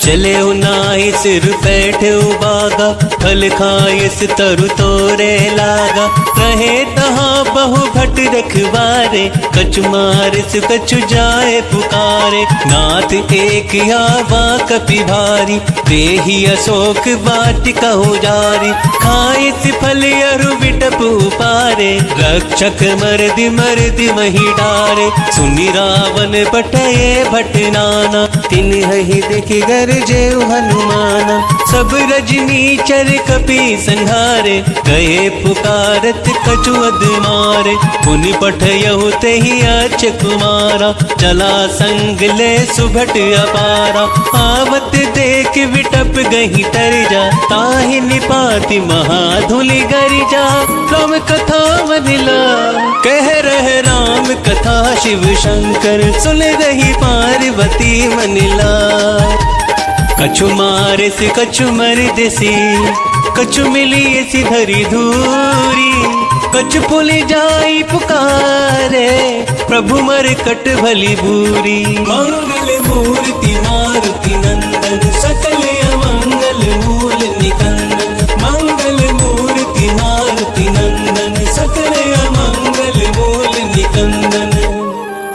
D: चले नाहि सिर बैठे बागा, फल खाइस तरु तोरे लागा। रहे तहाँ बहु भट रखवारे, कछु मारिस कछु जाए पुकारे। नाथ एक आवा कपि भारी, देहि अशोक वाटिका जारी। खाइस फल अरु बिटप उपारे, रक्षक मर्दि मर्दि मही डारे। सुनि रावण पटये भट नाना, तिन्हि देखि गरजे हनुमाना। सब रजनी चर कपि संहारे, गए पुकारत कछु अद मारे। पुनि पठयहु तेहि अच्छ कुमारा, चला संग ले सुभट अपारा। आवत देख विटप गही तरजा, ताहि निपाति महाधुलि गरिजा। राम कथा वनिला कह रहे राम कथा, शिव शंकर सुन रही पार्वती मनिला। कछु मारे से कछु मर देसी, कछु मिली ऐसी धरी धूरी। कछु पुलि जाई पुकारे, प्रभु मर कट भली बूरी। मंगल मूर्ति मारुति नंदन, सकल अमंगल मूल निकंदन। मंगल मूर्ति मारुति नंदन, सकल अमंगल मूल निकंदन।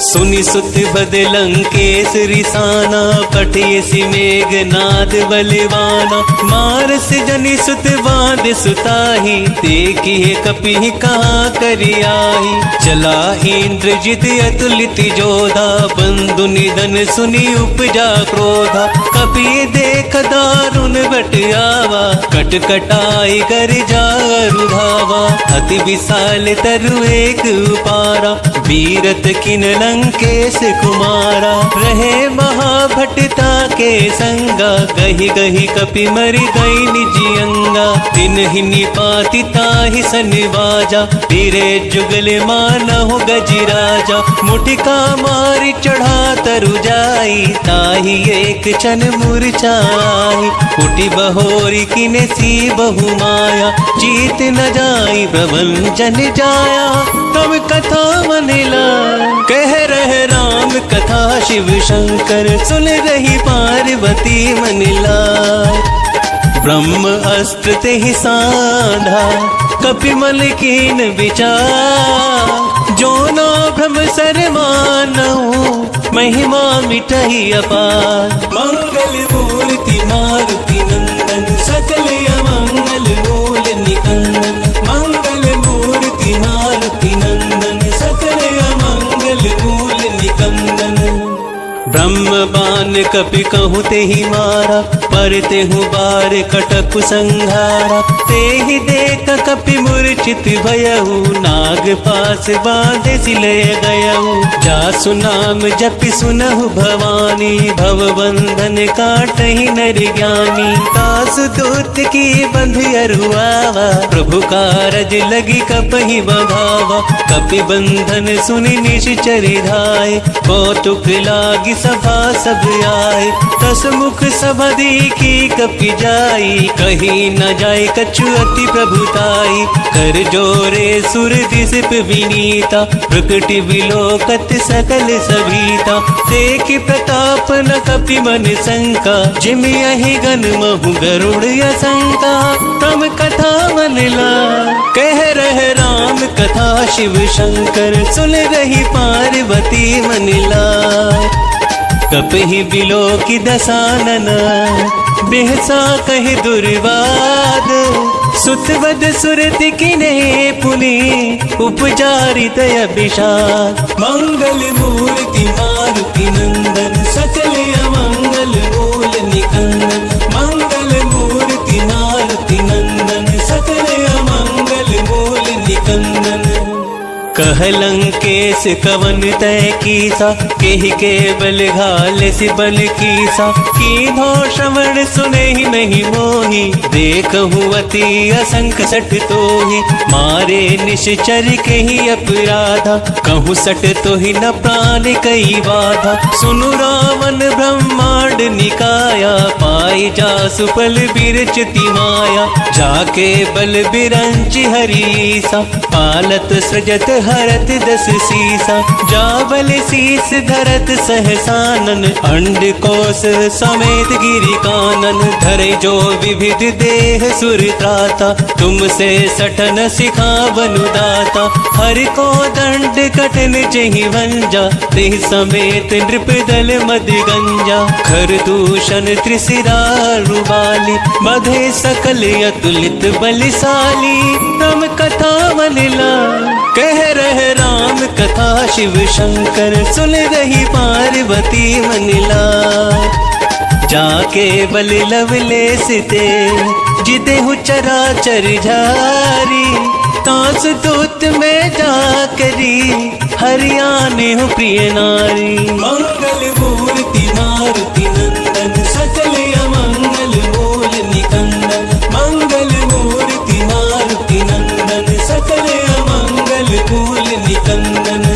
D: सुनि सुत बद लंकेश रिसाना, पठियसि मेघनाद बलवाना। मारस जनि सुत बांध सुताही, देखिए कपि कहाँ करि आही। चला इंद्रजित अतुलित जोधा, बंधु निधन सुनि उपजा क्रोधा। कपि देख दारुण बट आवा, कट कटाई कर जा रुधावा। अति विशाल तरु एक उपारा, वीरत किन लंकेश कुमारा। रहे महाभटता के संगा, गही गही कपि मरि गई निजी अंगा। तिन्हि निपाति ताहि सनिवाजा, पीरे जुगल मानहु गजराजा। मुठिका मारि चढ़ा तरु जाई, ताहि एक क्षण मूर्छाई। उठि बहोरी किने सी बहु माया, जीत न जाई प्रबल जन जाया। तब कथा मनिला कह रहे राम कथा, शिव शंकर सुन रही पार्वती मनिला। ब्रह्म अस्त्र तेहि साधा, कपि मल कीन विचार। जो ना भ्रम सर मानहु, महिमा मिटहि अपार। मंगल मूर्ति मारुति नंदन, सकल अमंगल मूल निकंदन। मंगल मूर्ति मारुति नंदन, सकल अमंगल मूल निकंदन। ब्रह्म बान कपि कहु तेहि मारा, पर तेहु बार कटक संघारा। तेहि देख कपि मूर्छित भयहु, नाग पास बांधे सिलय गयहु। जासु नाम जपि सुनहु भवानी, भव बंधन काटहि नर ज्ञानी। तासु दूत की बंध अरुआवा, प्रभु कारज लगी कपहि बंधावा। कपि बंधन सुनि निश्चर धाय, कौतुक लागी सभा सब आए। दस मुख सभा देखी कपि जाई, कहीं न जाए कछु अति प्रभुताई। कर जोरे सुर दिसप विनीता, प्रकटि विलोकत सकल सभीता। देखि प्रताप न कपि मन शंका, जिमि अहि गण महु गरुड़ असंका। तम कथा मनिला कह रहे राम कथा, शिव शंकर सुन रही पार्वती मनिला। कपहि बिलोकि दसानन, बेहसा कहि दुर्वाद। सुतवद सुरति किने पुनि, उपचारि दय विषाद। मंगल मूर्ति मारुति नंदन, सकल अमंगल मूल निकंदन। मंगल मूर्ति मारुति नंदन, सकल अमंगल मूल निकंदन। कह लंकेश कवन तय कीसा, केहि के बल घाल सि बल कीसा। कीन्हो श्रवण सुनहि नहीं मोहि, देखहु अति असंख सठ तोहि। मारे निश्चर केहि अपराधा, कहूँ सठ तोहि न प्राण कई बाधा। सुनु रावण ब्रह्मांड निकाया, पाई जासु पल बिरचति माया। जाके बल बिरंचि हरीसा, पालत सृजत धरत 10 सीसा, जाबल शीस धरत सहसानन, अंड कोस समेत गिरि कानन, धरे जो विविध देह सुर त्राता, तुमसे सठन सिखावनु दाता, हर को दंड कठिन जहि वंजा, तेहि समेत नृपदल मद गंजा, खर दूषण त्रिशिरा रुबाली, बधे सकल अतुलित बलिशाली, राम कथा वनला कह रहे राम कथा, शिव शंकर सुन रही पार्वती मनला, जाके बल लवलेस ते जिदेहु चराचर झारी, तास दूत में जाकरी हरियाणे हो प्रिय नारी, मंगल मूर्ति मारुति नंदन, सकल अमंगल मूल निकंदन, मंगल मूर्ति मारुति नंदन, सकल अमंगल मूल निकंदन,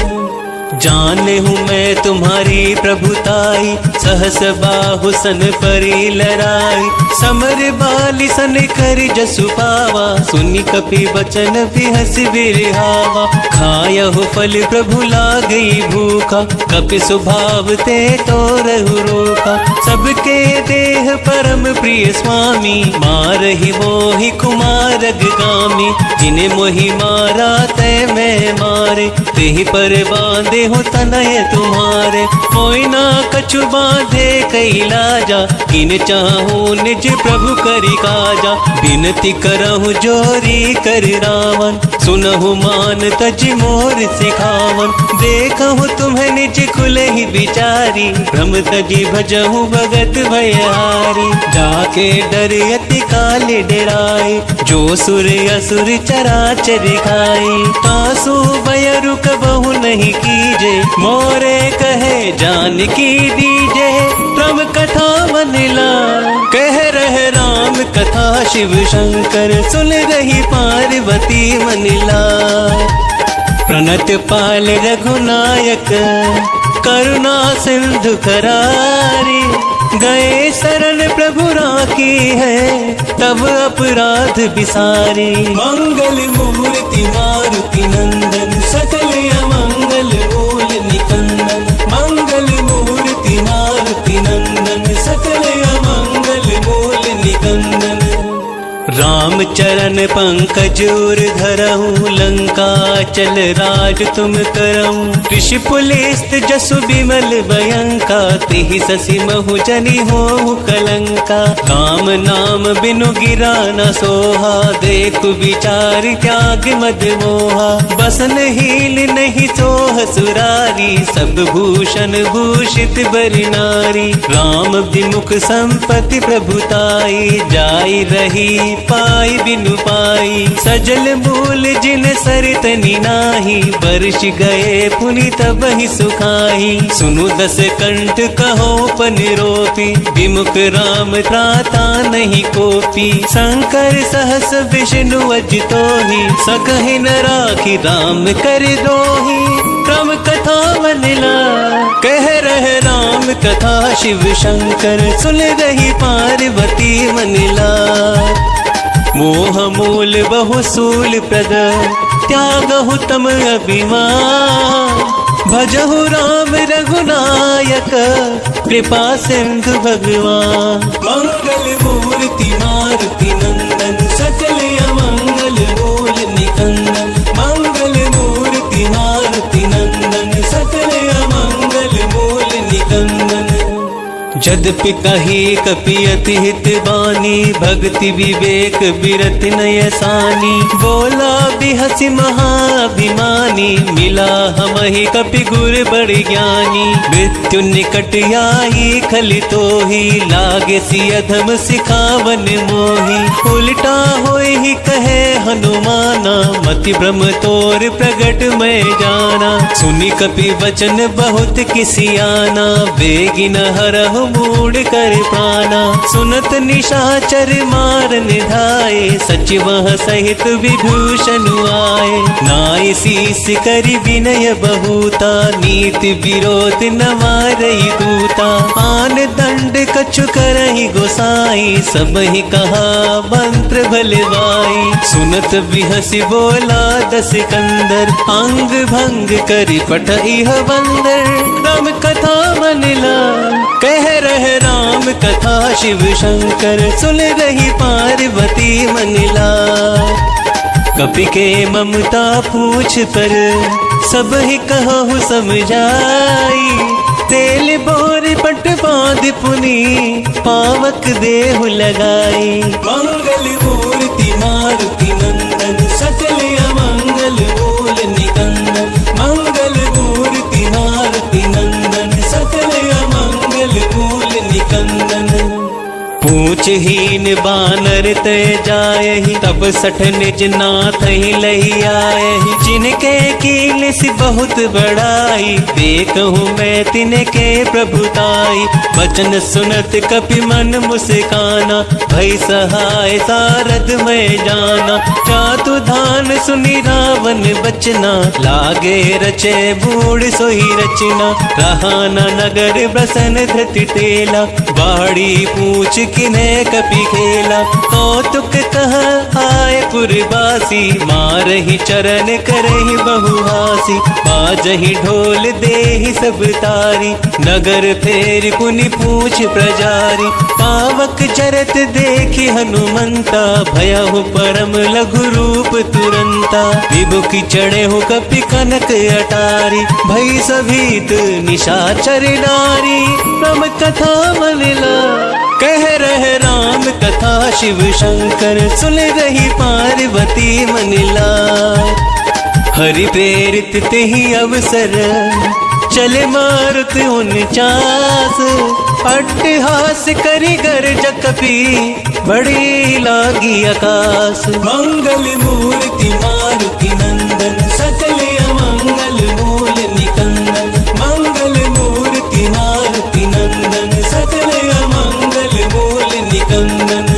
D: जाने हूँ मैं तुम्हारी प्रभुताई, सहस बाहु सन परी लराई, समर बाली सन कर जसु पावा, सुनि कपि बचन बिहस बिरहावा, खायहु फल प्रभु लागई भूखा, कपि स्वभाव ते तो रहु रोका, सबके देह परम प्रिय स्वामी, मारहि मोहि कुमारग गामी, जिने मोहि मारा तै मैं मारे, तेहि पर बांधे हो तनय तुम्हारे, कोई ना कछु बांधे कैलाजा, किन चाहूं निज प्रभु करि काजा, बिनती करहु जोरी कर रावण, सुनहु मान तज मोर सिखावन, देखहु तुम्हें निज खुले ही बिचारी, भ्रम तजी भजहु भगत भयहारी, जाके डर अति काल डराए, जो सुर असुर चराचर खाई, तासु भय रुक बहु नहीं कीजे, मोरे कहे जानकी दीजे, राम कथा मनला कह रहे राम कथा, शिव शंकर सुन रही पार्वती मनला, प्रणत पाल रघुनायक करुणा सिंधु करारी, गए शरण प्रभु राखी है तब अपराध बिसारी, मंगल मूर्ति मारुति नंदन, सकल अमंगल मूल निकंदन, मंगल मूर्ति मारुति नंदन, सकल अमंगल मूल निकंदन, राम चरण पंकज उर धरहु, लंका चल राज तुम करहु, ऋषि पुलिस्त जसु बिमल भयंका, तेहि ससि महु जनि होहु कलंका, राम नाम बिनु गिरा न सोहा, देखु विचार त्याग मद मोहा, बसन हील नहीं सोह सुरारी, सब भूषण भूषित बरि नारी, राम विमुख संपत्ति प्रभुताई, जाई रही पाई बिनु पाई, सजल मूल जिन सरतनि नाही, बरस गए पुनि तबहि सुखाई, सुनु 10 कंठ कहो पन रोपी, विमुख राम त्राता नहीं कोपी, शंकर सहस विष्णु अजितोहि, सकहि न राखी राम कर दोहि, राम कथा मनला कह रहे राम कथा, शिव शंकर सुन रही पार्वती मनला, मोह मूल बहु सूल प्रद, त्यागहु तम अभिमान, भजहु राम रघुनायक, कृपा सिंधु भगवान, मंगल मूर्ति मारुति नंदन, सकल अमंगल मूल निकंदन, मंगल मूर्ति मारुति नंदन, सकल अमंगल मूल निकंदन, जद्यपि कही कपि अति हित बानी, भक्ति विवेक बिरत नय सानी, बोला बिहसि महाभिमानी, मिला हमहि कपि गुर बड़ ज्ञानी, मृत्यु निकट आई खलि तोहि, लागे सि अधम सिखावन मोहि, उल्टा होय ही कहे हनुमाना, मति भ्रम तोर प्रगट मैं जाना, सुनि कपि वचन बहुत किसियाना, बेगिन हरहु ढूंढ कर प्राणा। सुनत निशाचर मार निधाए, सच वह सहित विभूषण आए। नाय शीस करि विनय बहुता, नीति विरोध न मारई दूता। आन दंड कछु करहि गोसाई, सब ही कहा मंत्र भलवाई। सुनत बिहसी बोला दस कंदर, अंग भंग करि पठइह बंदर। राम कथा मनला कह रहे राम कथा, शिव शंकर सुन रही पार्वती मनला। कपि के ममता पूछ पर, सब ही कहु समझाई। तेल बोर पट बांध पुनी, पावक देहु लगाई। मंगल मूर्ति मारुति नंदन, सकल अमंगल मूल निकंदन। मंगल मूर्ति मारुति नंदन, सकल अमंगल मूल निकंदन। पूछहीन बानर तय जायहि, तब सठ निज नाथ ही लही आयहि। जिनके कील सी बहुत बड़ाई, देखहु मैं तिनके प्रभुताई। वचन सुनत कपि मन मुस्काना, भई सहाय सारद मैं जाना। चातु धान सुनि रावण बचना, लागे रचे बूढ़ सोई रचना। रहा न नगर बसन धृति तेला, बाड़ी पूछ किने कपि खेला। कौतुक कह आए पुरवासी, मारहि चरण करहि बहुहासी। बाजहि ढोल देहि सब तारी, नगर फेर पुनि पूछ प्रजारी। पावक जरत देखि हनुमंता, भयहु परम लघु रूप तुरंता। विभुखि चढ़ेहु कपि कनक अटारी, भई सभीत निशाचर नारी। राम कथा मनला कह रहे राम कथा, शिव शंकर सुन रही पार्वती मनला। हरि प्रेरित तेहि अवसर, चले मारुत 49। अट्टहास करि गर्ज कपि, बड़ी लागी आकाश। मंगल मूर्ति मारुति नंदन, सकल अमंगल मूल निकंदन। मंगल मूर्ति मारुति नंदन, सकल अमंगल मूल निकंदन।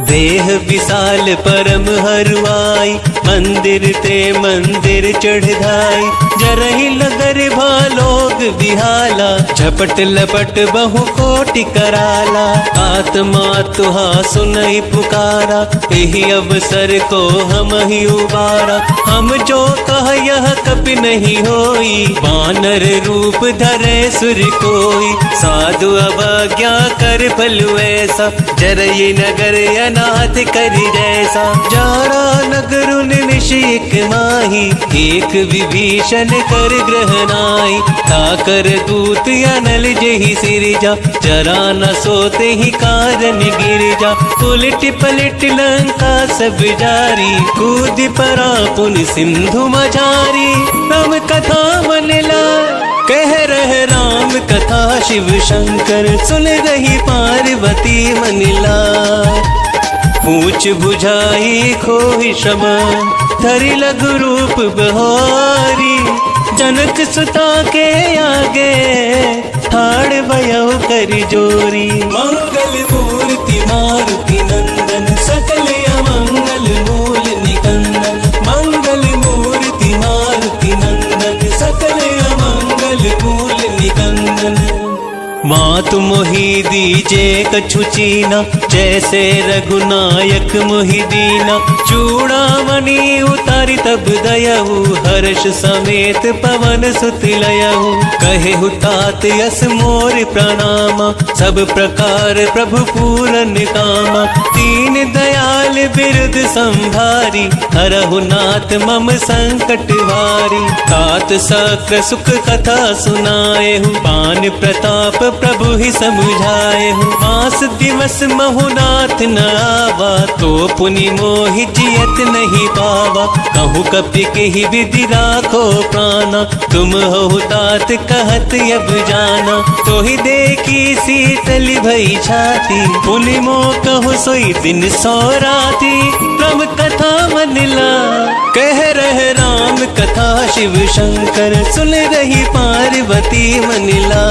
D: देह विशाल परम हरुआई, मंदिर ते मंदिर चढ़ाई। जरहि नगर भालोग बिहाला, झपट लपट बहु कोटि कराला। आत्मा तुहा सुनई पुकारा, एहि अवसर को हम ही उबारा। हम जो कह यह कपि नहीं होई, बानर रूप धरे सुर कोई। साधु अवज्ञा कर फलु ऐसा, जरई नगर अनाथ करि जैसा। जारा नगरुन निशिक माही, एक विभीषण कर ग्रहनाई। ताकर दूत अनल जेहि सिरजा, जरा न सोते ही कारण गिरजा। उलट पलट लंका सब जारी, कूद परा पुन सिंधु मझारी। राम कथा मनला कह रहे राम कथा, शिव शंकर सुन रही पार्वती मनला। पूछ बुझाई खोहि श्रम, धरि लघु रूप बहारी। जनक सुता के आगे, ठाड़ भयउ करि जोरी। मंगल मूर्ति मारुति नंदन, सकल अमंगल मूल निकंदन। मंगल मूर्ति मारुति नंदन, सकल अमंगल मूल निकंदन। मातु मोहि दीजे कछु चीना, जैसे रघुनायक मोहि दीना। चूड़ामणि उतारी तब दयहु, हर्ष समेत पवन सुत लयहु। कहेहु तात यस मोर प्रणामा, सब प्रकार प्रभु पूरन कामा। दीन दयाल बिरुद संभारी, हरहु नाथ मम संकट भारी। तात सक्र सुख कथा सुनाएहु, पान प्रताप प्रभु ही समुझाएहु। मास दिवस महुनाथ न आवा, तो पुनि मोहि जियत नहीं पावा। कहु कपि केहि विधि राखो प्राणा, तुम हो तात कहत अब जाना। तो ही देखी शीतल भई छाती, पुनि मो कहु सोई दिन सो राती। राम कथा मनला कह रहे राम कथा, शिव शंकर सुन रही पार्वती मनला।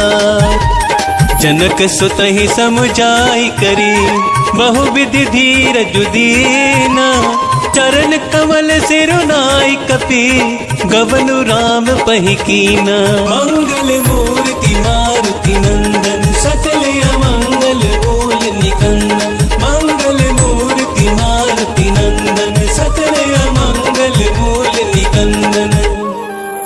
D: जनक सुत ही समुझाई करी बहुविधि धीरज दीना चरण कमल सिरुनाई कपि गवनु राम पहि कीना मंगल मूर्ति मारुति नंदन सकल अमंगल बोल निकंदन मंगल मूर्ति मारुति नंदन सकल अमंगल बोल निकंदन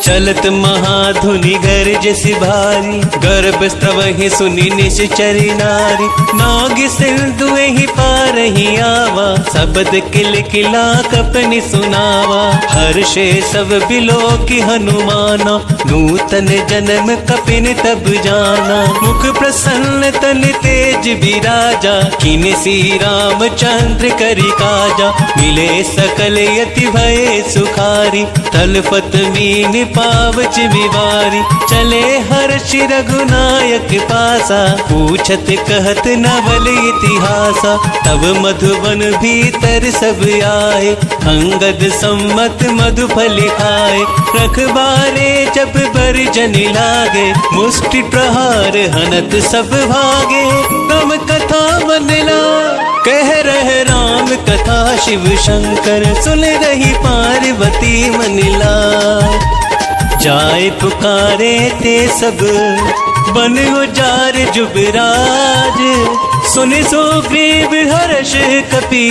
D: चलत महाधुनि गर्ज सिभारी गर्भ स्त्रवहि सुनि निश्चरी नारी नाग सिंधु ही पारही आवा शब्द किल किला कपनि सुनावा हर्षे सब बिलो की हनुमाना नूतन जन्म कपिन तब जाना मुख प्रसन्न तन तेज विराजा किन सी रामचंद्र करि काजा मिले सकल यति भय सुखारी तलपत मीन पावच विवारी चले हर्ष रघुनायक पासा पूछत कहत नवल इतिहासा तब मधुबन भीतर सब आए अंगद सम्मत मधुफल खाए रखबारे जब बरजन लागे मुष्टि प्रहार हनत सब भागे राम कथा मनला कह रहे राम कथा शिव शंकर सुन रही पार्वती मनला जाय पुकारे ते सब बन उजार जुबराज सुनि सुग्रीव हर्ष कपि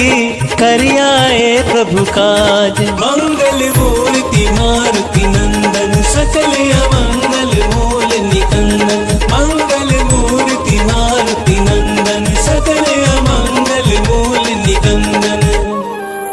D: करियाए प्रभु काज मंगल मूर्ति मारुति नंदन सकल अमंगल मूल निकंदन मंगल मूर्ति मारुति नंदन सकल अमंगल मूल निकंदन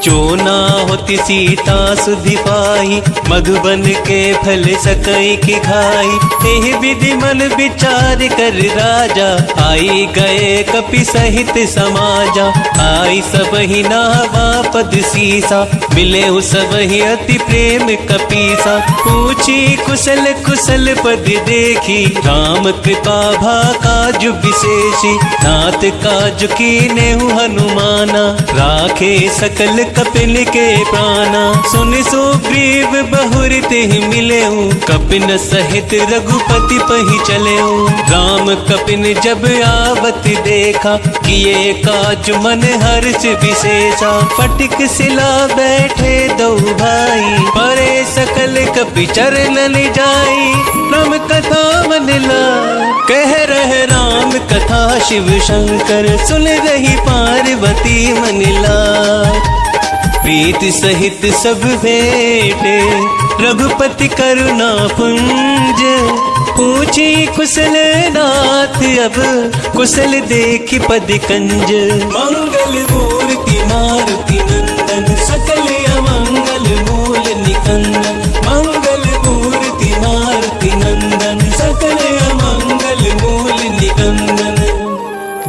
D: जो ना होती सीता सुधि पाई मधुबन के फल सकई की खाई एहि विधि मन विचार कर राजा आई गए कपि सहित समाजा आई सब ही नावा पद सीसा मिले सब ही अति प्रेम कपीसा पूछी कुशल कुशल पद देखी राम कृपा भा काजु विशेषी नाथ काजु कीने हनुमाना राखे सकल कपिन के प्राणा सुनि सुग्रीव बहुरित ही मिले कपिन सहित रघुपति पहि चले राम कपिन जब आवत देखा किए काज मन हर्ष विशेषा फटिक सिला बैठे दो भाई परे सकल कपि चरण जाई राम कथा मनला कह रहे राम कथा शिव शंकर सुन रही पार्वती मनला प्रीति सहित सब भेटे रघुपति करुणा पुंज पूछी कुशल नाथ अब कुशल देखी पद कंज मंगल मूर्ति मारुति नंदन सकल अमंगल मूल निकंदन मंगल मूर्ति मारुति नंदन सकल अमंगल मूल निकंदन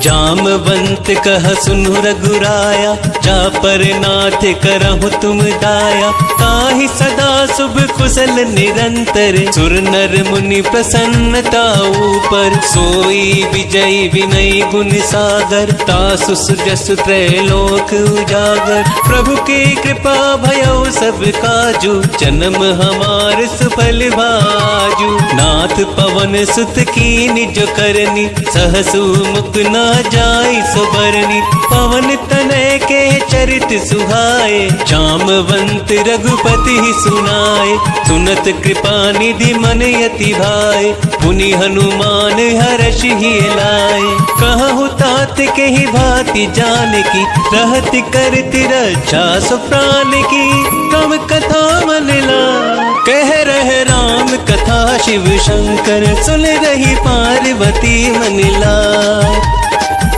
D: जामवंत कह सुनु रघुराया जा पर नाथ करहु तुम दाया ताहि सदा शुभ कुशल निरंतर सुर नर मुनि प्रसन्नता ऊपर सोई विजयी विनय गुण सागर तासु सुजसु त्रैलोक उजागर प्रभु की कृपा भयो सब काजू जन्म हमार सुफल भाजू नाथ पवन सुत की निज करनी सहसु मुख न जाई सुबरनी पवन तनय के चरित सुहाए जामवंत रघुपति ही सुनाए सुनत कृपा निधि मन यति भाए पुनि हनुमान हर्ष ही लाए कहु तात के ही भांति जान की रहत करत रक्षा सु प्राण की राम कथा मनला कह रहे राम कथा शिव शंकर सुन रही पार्वती मनला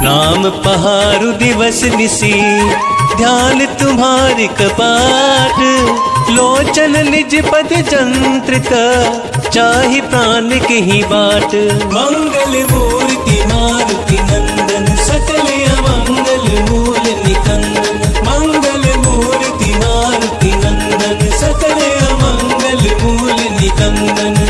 D: नाम पहारु दिवस निसी ध्यान तुम्हारी कपाट लोचन निज पद जंत्रित चाहि प्राण की ही बाट मंगल मूर्ति मारुति नंदन सकल अमंगल मूल निकंदन मंगल मूर्ति मारुति नंदन सकल अमंगल मूल निकंदन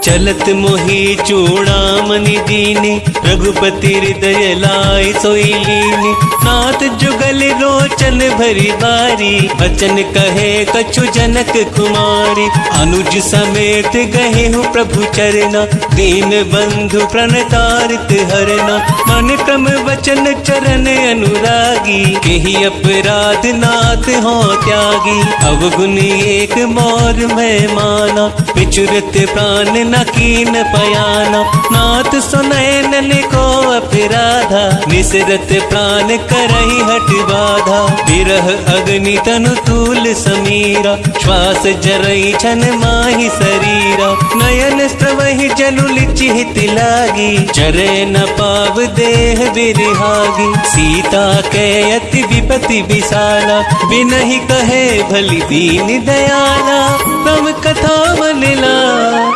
D: चलत मोहि चूड़ामणि दीनी रघुपति हृदय लाय सोई लीनी नाथ जुगल रोच लोचन भरी बारी, बचन कहे कछु जनक कुमारी। अनुज समेत गए हूँ प्रभु चरना, दीन बंधु प्रणतारित हरना। मन क्रम वचन चरण अनुरागी, केहि अपराध नाथ हो त्यागी। अवगुण एक मोर मैं माना, विचुरत प्राण न कीन पयाना। नाथ सुनैन को अपराधा, निसरत प्राण करहि हट बाधा। विरह अग्नि तनु तूल समीरा, श्वास जरई छन माहि शरीरा। नयन स्त्रवहि जनु लिचिहित लागी, चरे न पाव देह बिरहागी। सीता के अति विपति विशाला, बिनहि कहे भली दीन दयाला। राम कथा मनिला,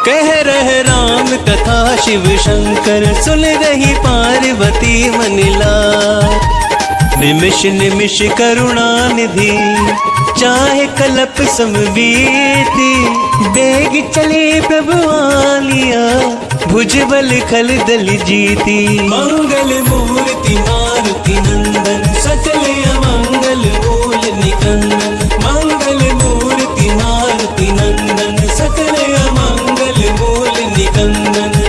D: कह रहे राम कथा शिव शंकर। सुन रही पार्वती मनिला, निमिष निमिष करुणा निधि, चाहे कलप समबीती। बेग चले प्रभु आलिया, भुजबल खल दल जीती। मंगल मूर्ति मारुति नंदन, सकल अमंगल मूल निकंदन। मंगल मूर्ति मारुति नंदन, सकल अमंगल मूल निकंदन।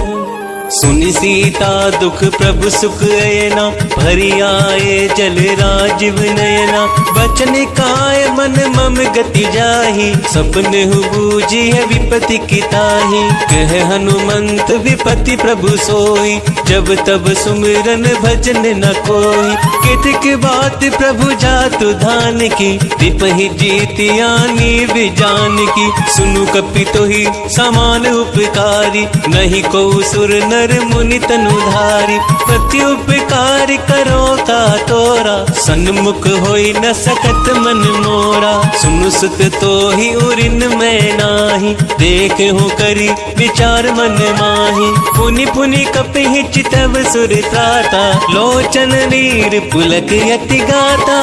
D: सुनि सीता दुख प्रभु सुख अयना, भरी आए जल राजीव नयना। बचन काय मन मम गति जाहि, सपन हु बूझी है विपति की ताहि। कह हनुमंत विपति प्रभु सोई, जब तब सुमिरन भजन न कोई। कितक बात प्रभु जातु धान की, विपहि जीति आनी विजान की। सुनु कपि तोहि समान उपकारी, नहीं को सुर नर मुनि तनुधारी। प्रति उपकार करो का तोरा, सन्मुख होई न सकत मन मोरा। सुनु सुत तो ही उरिन में नाही, देख हो करी विचार मन माही। पुनि पुनि कपि चितव सुर त्राता, लोचन नीर पुलक यति गाता।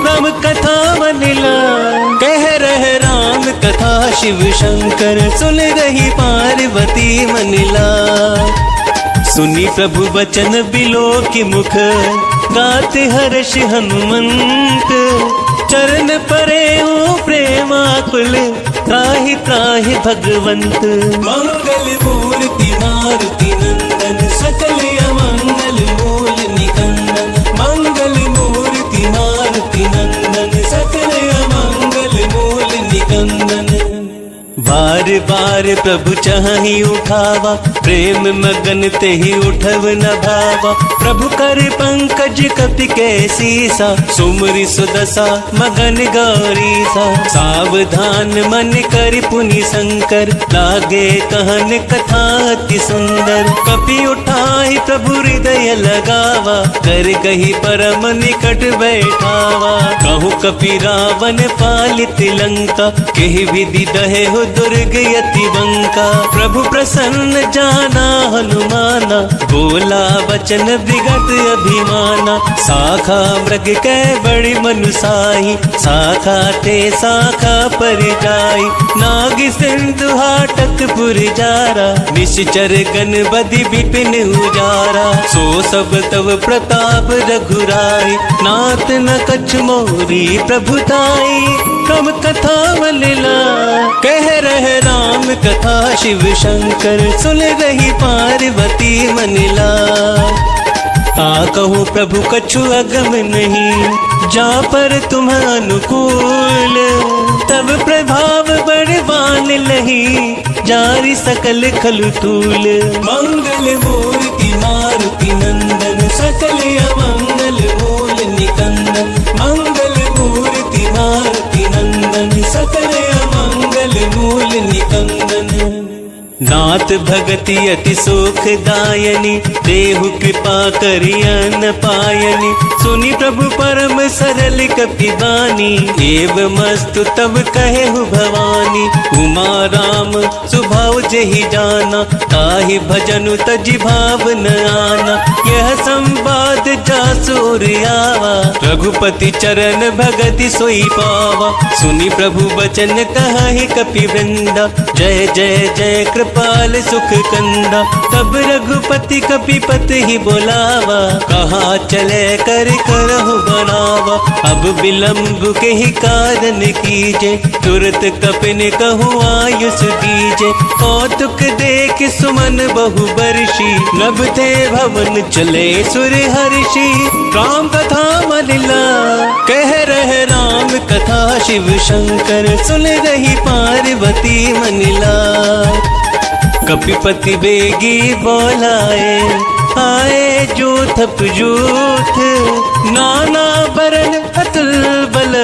D: राम कथा मनिला, कह रहे राम कथा शिव शंकर। सुन रही पार्वती मनिला, सुनी प्रभु बचन बिलो की मुख। गाते हर्ष हनुमंत, चरण परे ओ प्रेमाकुल। त्राहि त्राहि भगवंत, मंगल मूर्ति मारुति नंदन। सकल अमंगल मूल निकंदन। मंगल मूर्ति मारुति नंदन, सकल अमंगल मूल निकंदन। बार बार प्रभु चाहि उठावा, प्रेम मगन तेहि उठव न भावा। प्रभु कर पंकज कपि के सीसा, सुमरि सुदशा मगन गौरीसा। सावधान मन कर पुनि शंकर, लागे कहन कथा अति सुंदर। कपि उठाहि प्रभु हृदय लगावा, कर कही परम निकट बैठावा। कहु कपि रावण पालित लंका, केहि विधि दहे हो दुर्ग यति बंका। प्रभु प्रसन्न जाना हनुमाना, बोला वचन विगत अभिमाना। शाखा मृग कै बड़ी मनुसाही, शाखा ते शाखा पर जाई। नाग सिंधु हाटक पुर जारा, निश्चर गण बदि विपिन उजारा। सो सब तव प्रताप रघुराई, नाथ न कछ मोरी प्रभुताई। कम कथा मनिला, कह रहे राम कथा शिव शंकर। सुन रही पार्वती मनिला, कहूँ प्रभु कछु अगम नहीं, जा पर तुम अनुकूल। तब प्रभाव बड़वान लही, जारी सकल खलु तूल। मंगल मूर्ति मारुति नंदन, सकल अमंगल मूल निकंदन। मंगल मूर्ति मारुति नंदन, सकल अमंगल मूल निकंदन। नाथ भगति अति सुखदायनी, देहु कृपा करियन पायनी। सुनि प्रभु परम सरल कपि बानी, एव मस्तु तब कहेहु भवानी। उमा राम सुभाव जेहि जाना, ताहि भजनु तजि भाव न आना। यह संवाद जासुर आवा, रघुपति चरण भगति सोई पावा। सुनि प्रभु बचन कहि कपि वृंदा, जय जय जय कृपा पाल सुख कंदा। तब रघुपति कपिपत ही बोलावा, कहाँ चले कर करहु बनावा। अब विलम्ब के ही कारण कीजे, तुरत कपिन कहूँ आयुष दीजे। कौतुक देख सुमन बहु बरसी, नभ थे भवन चले सुर हर्षि। राम कथा मनिला कह रहे राम कथा, शिव शंकर सुन रही पार्वती मनिला। कपिपति बेगी बोलाए, आए जूथ जूथ। नाना बरन अतुल बल,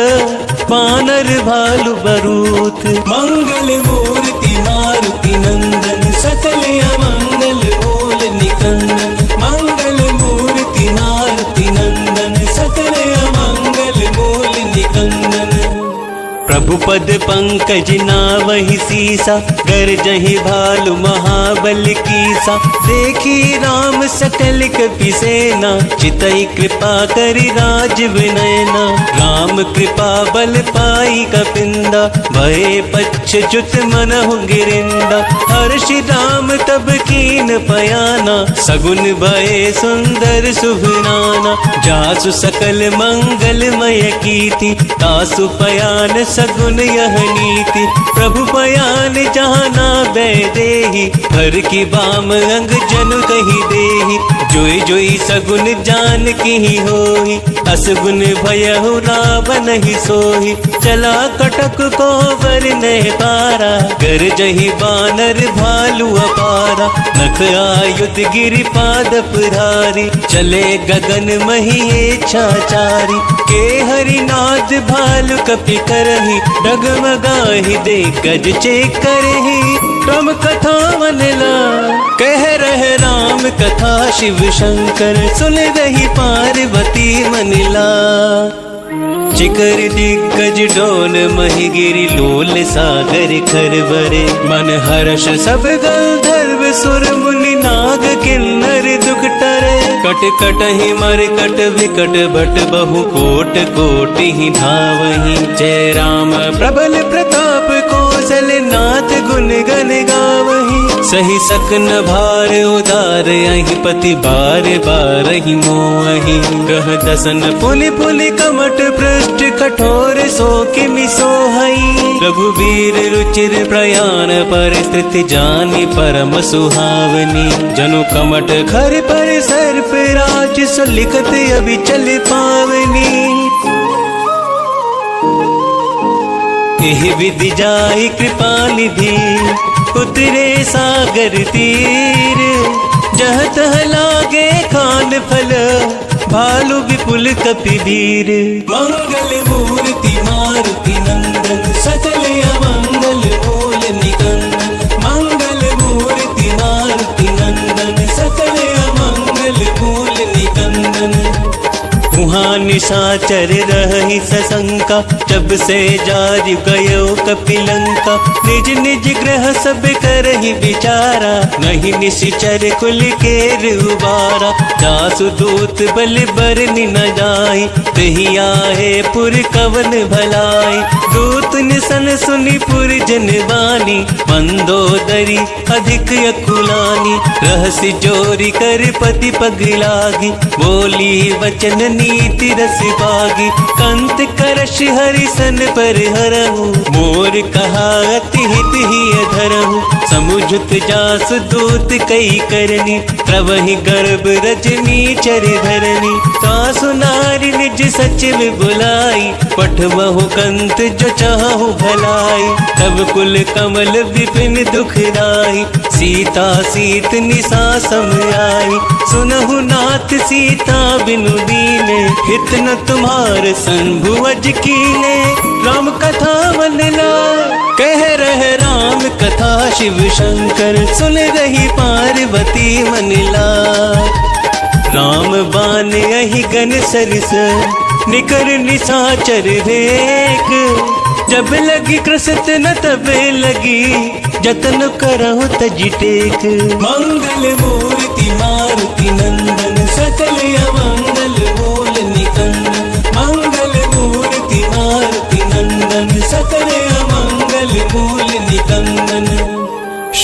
D: बानर भालु बरूथ। मंगल मूर्ति मारुति नंदन, सकल अमंगल मूल निकंदन। मंगल मूर्ति मारुति नंदन, सकल अमंगल मूल निकंदन। प्रभु पद पंकज नावहि सीसा, गरजहि भालु महाबल कीसा। देखी राम सकल कपि सेना, चितई कृपा करि राज विनयना। राम कृपा बल पाई कपिंदा, भये पच्छ जुत मनहु गिरिंदा। हर्षि राम तब कीन पयाना, सगुन भये सुंदर शुभ नाना। जासु सकल मंगलमय कीर्ति, तासु पयान सगुन यह नीति। प्रभु पयान जहाँ ना बैदेही, हर की बाम अंग जन कही देही। जोई जोई सगुन जान की ही होही, असगुन भयहु रावण ही सोही। चला कटक को वर नह पारा, गरजहि बानर भालु अपारा। नख आयुध गिरि पादप धारी, चले गगन मही छाचारी। के हरिनाद भालु कपि करही, डगमगाहि दे गज चेक करही। राम कथा मनला कह रहे राम कथा, शिव शंकर सुन रही पार्वती मनिला। चिकर दिग्गज डोल महिगिरि, लोल सागर खरबरे। मन हर्ष सब गंधर्व सुर मुनि, नाग किन्नर दुख टरे। कट कट ही मर कट विकट भट, बहु कोट कोट ही धावही। जय राम प्रबल प्रताप, कौशल नाथ गुण गन गावही। सही सकन भार उदार, अहि पति बार बार ही मोहि। कह दसन पुनि पुनि कमट पृष्ठ, कठोर सो किमि सोहई। रघुवीर रुचिर प्रयाण, परिस्थिति जानी परम सुहावनी। जनु कमट खर पर सर्प राज, सो लिखत अभी चल पावनी। एह विधि जाई कृपा निधि, उतरे सागर तीर। जह तह लागे खान फल, भालु विपुल कपि वीर। मंगल मूर्ति मारुति नंदन, सकल अमंगल मूल निकंदन। मंगल मूर्ति मारुति नंदन, सकल अमंगल मूल निकंदन। उहाँ निशाचर रही सशंका, जब से जारि गयो कपिलंका। निज निज ग्रह सब करहि विचारा, नहीं निशिचर कुल केर उबारा। जासु दूत बल बरनि न जाई, तहि आहे पुर कवन भलाई। दूत निसन सुनि पुर जन बानी, मंदोदरी अधिक अकुलानी। रहसि जोरी कर पति पग लागी, बोली वचन नीति रस बागी। कंत करश हरिसन पर हरहु, मोर कहा अति हित ही अधरहु। समुझत जास दूत कई करनी, प्रवहि गर्भ रजनी चर धरनी। सासु नारी निज सचिव बुलाई, पठवहु कंत जो चाहु भलाई। तब कुल कमल विपिन दुखदाई, सीता सीत निसा सम आई। सुनहु नाथ सीता बिनु दीने, हित न तुम्हार संभुवज कीने। राम कथा मनला कह रहे राम कथा, शिव शंकर सुन रही पार्वती मनिला। राम बान यही गन सरिस, निकर निशाचर भेक। जब लगी कृसत न तब लगी, जतन करहु तज टेक। मंगल मूर्ति मारुति नंदन, सकल अमंगल मूल निकंदन। मंगल मूर्ति मारुति नंदन, सकल अमंगल मूल निकंदन।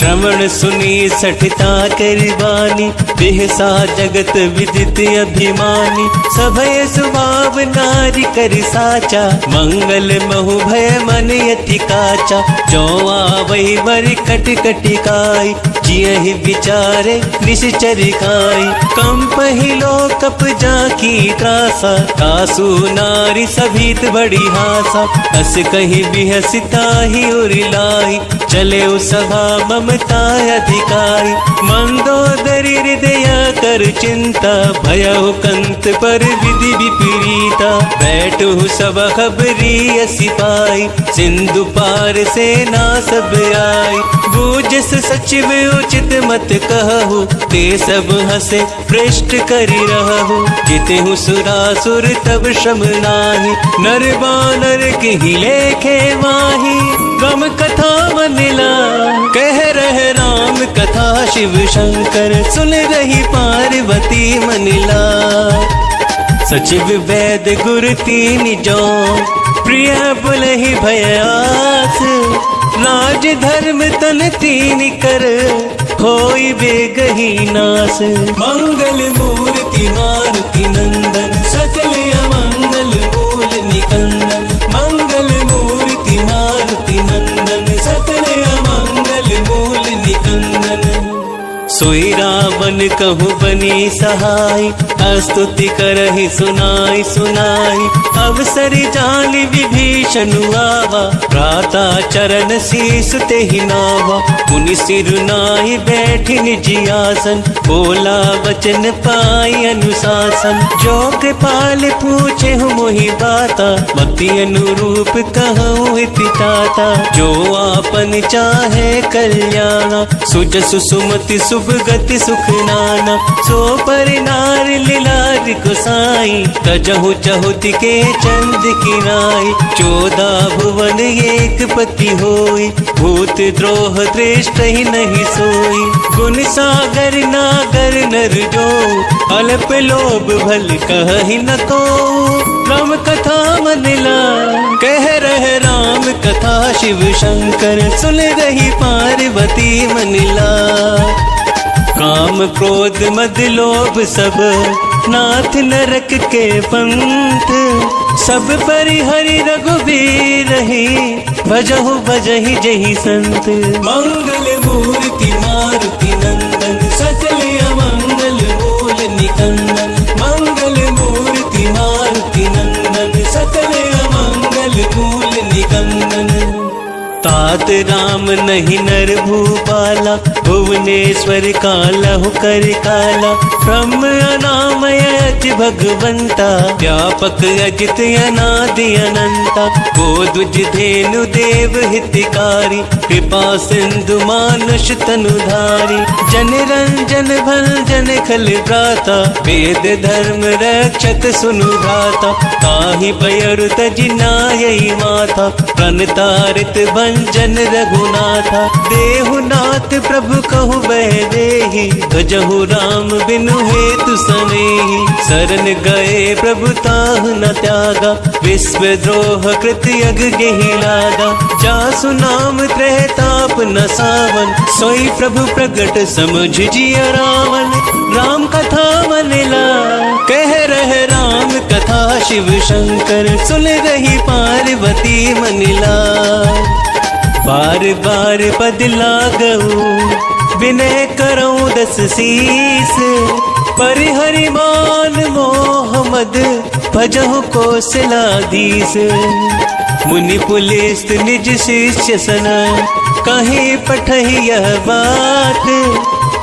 D: श्रवण सुनी सठता करवानी, बेहसा जगत विदित अभिमानी। सभय सुभाव नारी कर साचा, मंगल महु भय मन अति काचा। जो आवै वर कट कटिकाई, जियहि विचारे निश्चर खाई। कंपहि लोकप जाकी त्रासा, तासु नारी सभीत बड़ी हासा। हस कहि बिहसिता ही उरिलाई, चले सभा ममता अधिकारी। मंदोदरी हृदय कर चिंता, भयहु कंत पर विधि विपरीता। बैठु सब खबरी असी पाई, सिंधु पार से ना सब आई। बूझस सचिव उचित मत कहु, ते सब हसे पृष्ठ करि रहु। जितहु सुरासुर तब श्रम नाही, नर बानर किहि लेखे माही। गम कथा मनिला कह रहे राम कथा, शिव शंकर सुन रही पार्वती मनिला। सचिव वैद गुर तीन जो, प्रिय बुलहि भयास। राज धर्म तन तीन कर, होई बेगही नास। मंगल मूर्ति मारुति नंदन, सकल अमंगल मूल निकंदन। मंगल मूर्ति मारुति नंदन, सकल अमंगल मूल निकंदन। सोई रावण कहु बनी सहाय, स्तुति करहि सुनाई सुनाई। अवसर जान विभीषण आवा, भ्राता चरण शीस तेहि नावा। मुनि सिर नाहि बैठि निज आसन, बोला वचन पाई अनुशासन। जो कृपाल पूछे मोहि बाता, मति अनुरूप कहूँ इति ताता। जो आपन चाहे कल्याणा, सुजसु सुमति शुभ गति सुख नाना। सो पर नार लाल गोसाई, तजहु चहुत के चंद किनाई। 14 भुवन एक पति होई, भूत द्रोह दृष्ट ही नहीं सोई। गुण सागर नागर नर जो, अल्प लोभ भल कहि न को। राम कथा मनिला कह रहे राम कथा, शिव शंकर सुन रही पार्वती मनिला। काम क्रोध मद लोभ सब, नाथ नरक के पंथ। सब परिहरि रघुबीर रही, भजहु भजहि जहि संत। मंगल मूर्ति मारुति नंदन, सकल अमंगल मूल निकंदन। मंगल मूर्ति मारुति नंदन, सकल अमंगल मूल निकंदन। तात राम नहीं नर भूपाला, भुवनेश्वर कालहु कर काला। ब्रह्म अनामय अज भगवंता, व्यापक अजित अनादि अनंता। गोद्विज धेनु देव हितकारी, कृपा सिंधु मानुष तनुधारी। जन रंजन भंजन खल भ्राता, वेद धर्म रक्षक सुनु भ्राता। ताहि बयरु तजि नायई माथा, प्रण तारित भंजन रघुनाथा। देहु नाथ प्रभु कहु बहदेहि, भजहु राम बिनु हेतु सनेहि। शरण गए प्रभु ताहु न त्यागा, विश्व द्रोह कृत यग गेहि लागा। जासु नाम त्रैताप न सावन, सोई प्रभु प्रगट समझ जिया रावण। राम कथा मनिला कह रहे राम कथा, शिव शंकर सुन रही पार्वती मनिला। बार बार पद लागऊ, विनय करऊं 10 शीस। परिहरि मान मोहम्मद, भजहु कौशलाधीश। मुनि पुलिस निज शिष्य सना, कहीं पठहि यह बात।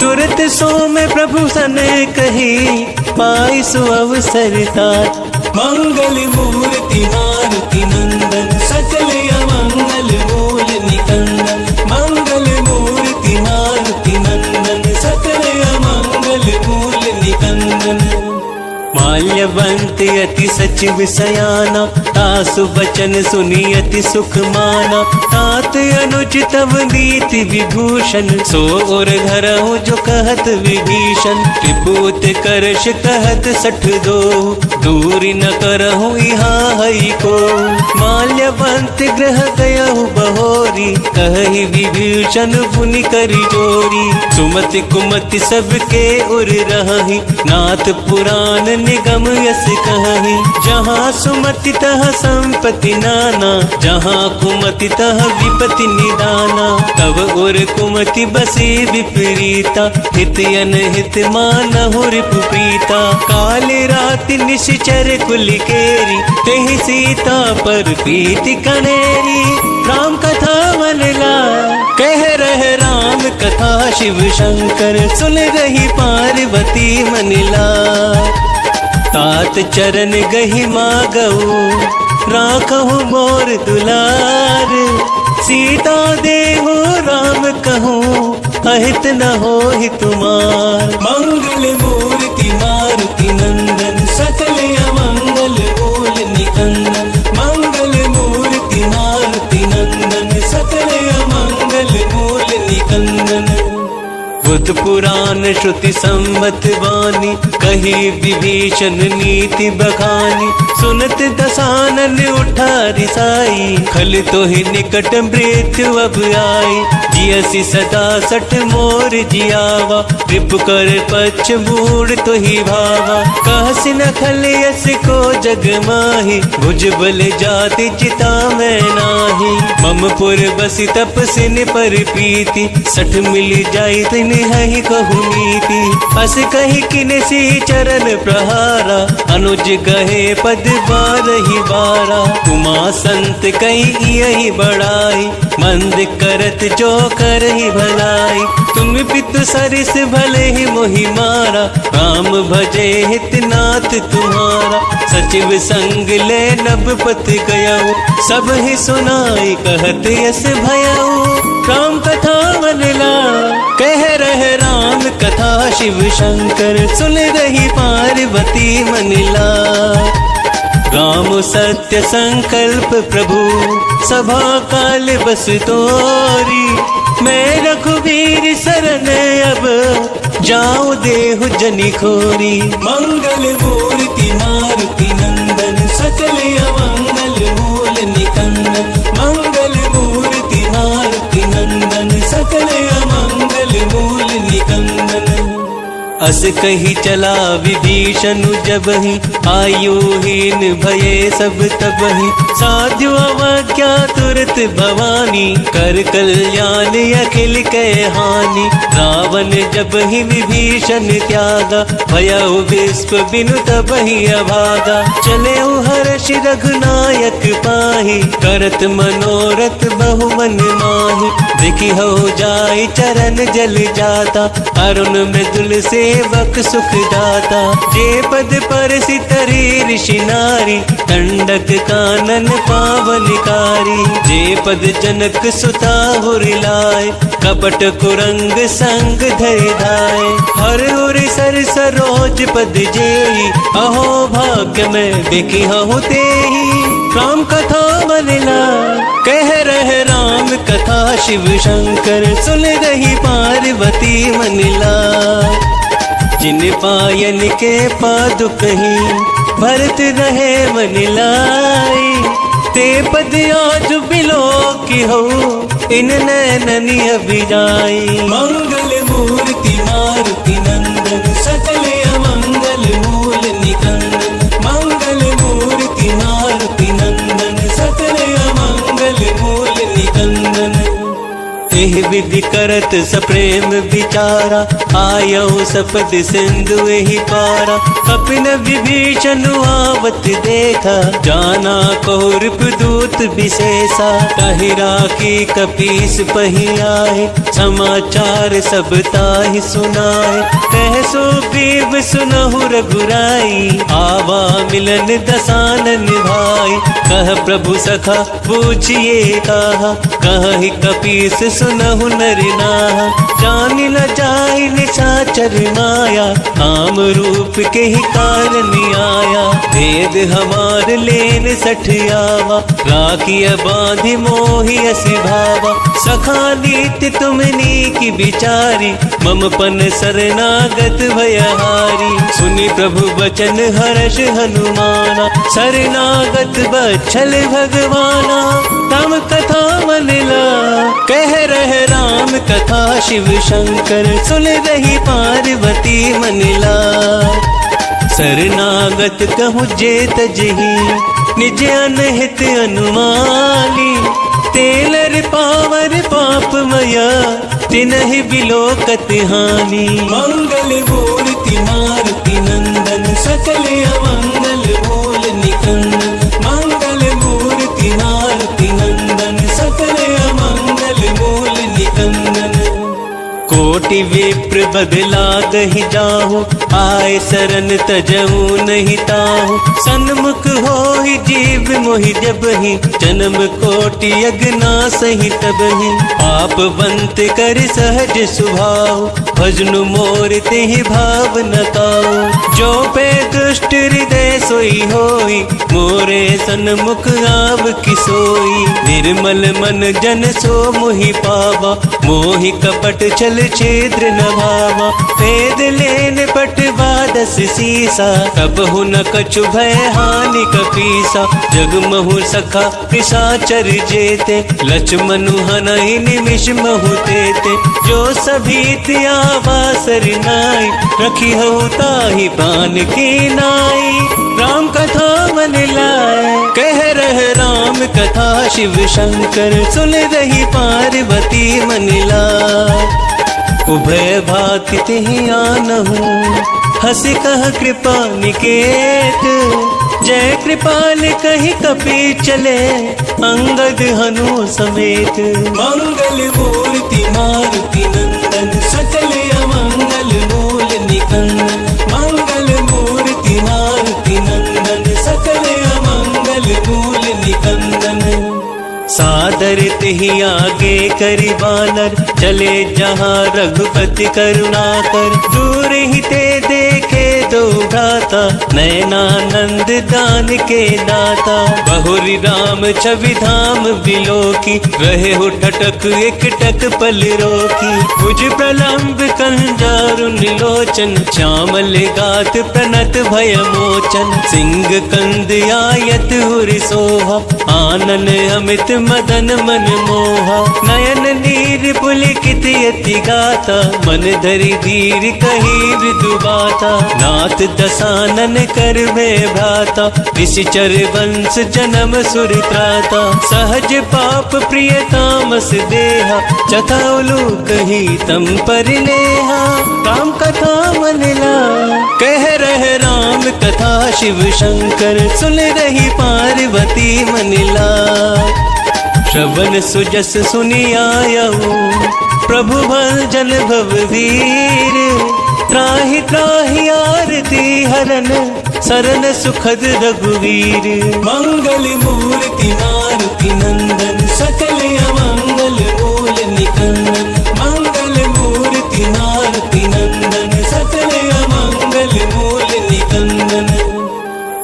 D: तुरत सो में प्रभु सन कही, पाई सु अवसर तात। मंगल मूर्ति मारुति नंदन, सकल अमंगल मूल निकंदन। मंगल मूर्ति मारुति नंदन, सकल अमंगल मूल निकंदन। माल्यवंत अति सचिव सयाना, तासु वचन सुनी अति सुख माना। तात अनुज तव नीति विभूषण, सो और धरहु जो कहत विभीषण। त्रिपुत करश कहत 62, दूरी न करहु यहाँ हई को। माल्यवंत ग्रह गयहु बहोरी, कहि विभीषण पुनि करि जोरी। सुमति कुमति सबके उर रही, नाथ पुराण निगम यस कहि। जहाँ सुमति तह संपत्ति नाना, जहाँ कुमति तह विपति निदाना। तब उर कुमति बसी विपरीता, हित अनहित मानहु रिपु प्रीता। काल राति निश्चर कुल केरी, तेहि सीता पर प्रीति कनेरी। राम कथा मन लाए, कह रहे राम कथा शिव शंकर। सुन रही पार्वती मन लाए, तात चरण गहि मागऊ, राखहु मोर दुलार। सीता देहु राम कहूँ, अहित न होहि तुमार। मंगल मूर्ति मारुति नंदन, सकल अमंगल मूल निकंदन। मंगल मूर्ति मारुति नंदन, सकल अमंगल मूल निकंदन। बुध पुराण श्रुति संवत वाणी, कही विभीषण नीति बखानी। सुनत दसानन उठा रिसाई, खल तो ही निकट मृत्यु अब आई। जियसि सदा 60 मोर जियावा, रिप कर पक्ष बूढ़ तो ही भावा। कहसि न खल यस को जग माही, भुज बल जाति चिता में नाही। मम पुर बसि तपसिन पर प्रीति, 60 मिल जाई तिन है कहु नीति। अस कही किनसी चरण प्रहारा, अनुज कहे पद 12 बारा। उमा संत कही यही बड़ाई, मंद करत जो करहि भलाई। तुम पितु सरिस भले ही मोहि मारा, राम भजे हित नाथ तुम्हारा। सचिव संग ले नभ पत गयऊ, सब ही सुनाई कहत यस भयऊ। राम कथा मन लाए, कह रहे राम कथा शिव शंकर। सुन रही पार्वती मन लाए, राम सत्य संकल्प प्रभु, सभा काल बस तोरी। मैं रघुवीर शरण अब, जाऊं देहु जनि खोरी। मंगल मूर्ति मारुति नंदन, सकल अमंगल मूल निकंदन। मंगल मूर्ति मारुति नंदन, सकल अमंगल मूल निकंदन। अस कही चला विभीषण जबहि, आयुहीन भये सब तबहि। साध्यो अवज्ञा तुरत भवानी, कर कल्याण अखिल के हानि। रावण जबहि विभीषण त्यागा, भयउ विश्व बिनु तबहि अभागा। चले हर्ष रघुनायक पाहि, करत मनोरथ बहु मन माहि। देखि हो जाय चरण जल जाता, अरुण मृदुल सेवक सुख दाता। जे पद पर सितरी ऋषि नारी, दंडक कानन पावनकारी। जे पद जनक सुता हुरि लाए, कपट कुरंग संग धरि धाय। हर उर सर सरोज पद जेहि, अहो भाग्य में देखि हूँ तेहि। राम कथा मन लाए, कह रहे राम कथा शिव शंकर। सुन रही पार्वती मन लाए, जिन पायन के पादुकहि, भरत रहे मन लाई। ते पद आज बिलो की हो, इन नैननि अभिजाई। मंगल मूर्ति मारुति नंदन, सकल अमंगल मूल निकंदन। मंगल मूर्ति मारुति नंदन, सकल अमंगल मूल निकंदन। एहि विधि करत सप्रेम विचारा, आयऊ सपद सिंधु एहि पारा। कपिन विभीषण आवत देखा, जाना कौरव दूत विशेषा। ताहि राखी कपीस पहि आए, समाचार सब ताहि सुनाए। कह सो ग्रीव सुनहु रघुराई, आवा मिलन दसानन भाई। कह प्रभु सखा पूछिए कहा, कहि कपीस सुनहु नर नाहा, जान न जाय निशाचर माया, काम रूप के ही कारण आया। भेद हमार लेन सठ आवा, राखिया बांधि मोहि असि भावा। सखा नीति तुमनी की बिचारी, ममपन शरणागत भयहारी। सुनि प्रभु बचन हर्ष हनुमाना, शरणागत बच्छल भगवाना। तम कथा मन ला, कह रहे राम कथा शिव शंकर, सुन रही पार्वती मन ला। शरणागत कहूँ जे तजही, निज अनहित अनुमानी। तेलर पावर पाप मया, तिनहि बिलोकत हानि। मंगल मूर्ति मारुति नंदन, सकल अमंगल मूल निकंदन। मंगल मूर्ति मारुति नंदन, सकल अमंगल मूल निकंदन। कोटि विप्र बदला दहि जाहु, आए शरण तजऊ नहीं ताहु। सन्मुख होहि जीव मोहि जबहि, जन्म कोटि अगना सहि तबहि। पाप बंत कर सहज सुभाव, भजनु मोर तिहि भाव न ताऊ। जो पे दुष्ट हृदय सोई होई, मोरे सन्मुख आव किसोई। निर्मल मन जन सो मोहि पावा, मोहि कपट छल छिद्र न भावा। वेद लेन पटवा दस सीसा, कबहु न कछु भय हानि कपीसा। जग महु सखा पिशाचर जेते, लक्ष्मनु हनहि निमिष महु तेते। जो सभी त्यावा सरनाई, रखी हऊ ताहि बान की नाई। राम कथा मन लाए, कह रहे राम कथा शिव शंकर, सुन रही पार्वती मन लाए। उभय भाति तिहि आनहु, हंसी कह कृपा निकेत। जय कृपाल कहि कपि चले, अंगद हनु समेत। मंगल मूर्ति मारुति नंदन, सकल अमंगल मूल निकंदन। मंगल मूर्ति मारुति नंदन, सकल अमंगल मूल निकंदन। सादर तिहि आगे करि बानर, चले जहाँ रघुपति करुणाकर। दूर ही ते देखे दो भ्राता, नयनानंद दान के दाता। बहुरी राम छवि धाम बिलोकी, रहे हो ठटक एक टक पल रोकी। भुज प्रलंब कंजारुन लोचन, श्यामल गात प्रणत भय मोचन। सिंह कंद आयत उर सोहा, आनन अमित मदन मन मोहा। नयन नीर पुलकित यति गाता, मन धरि धीर कही मृदु बाता। नाथ दसानन कर में भ्राता, निशिचर वंश जन्म सुर त्राता। सहज पाप प्रिय तामस देहा, चथाउलु कही तम पर नेहा। राम कथा मन ला, कह रहे राम कथा शिव शंकर, सुन रही पार्वती मन ला। श्रवण सुजस सुनि आयहु, प्रभु भंजन भव वीर। त्राहि त्राहि आरती हरन, शरण सुखद रघुवीर। मंगल मूर्ति मारुति नंदन, सकल अमंगल मूल निकंदन। मंगल मूर्ति मारुति नंदन, सकल अमंगल मूल निकंदन।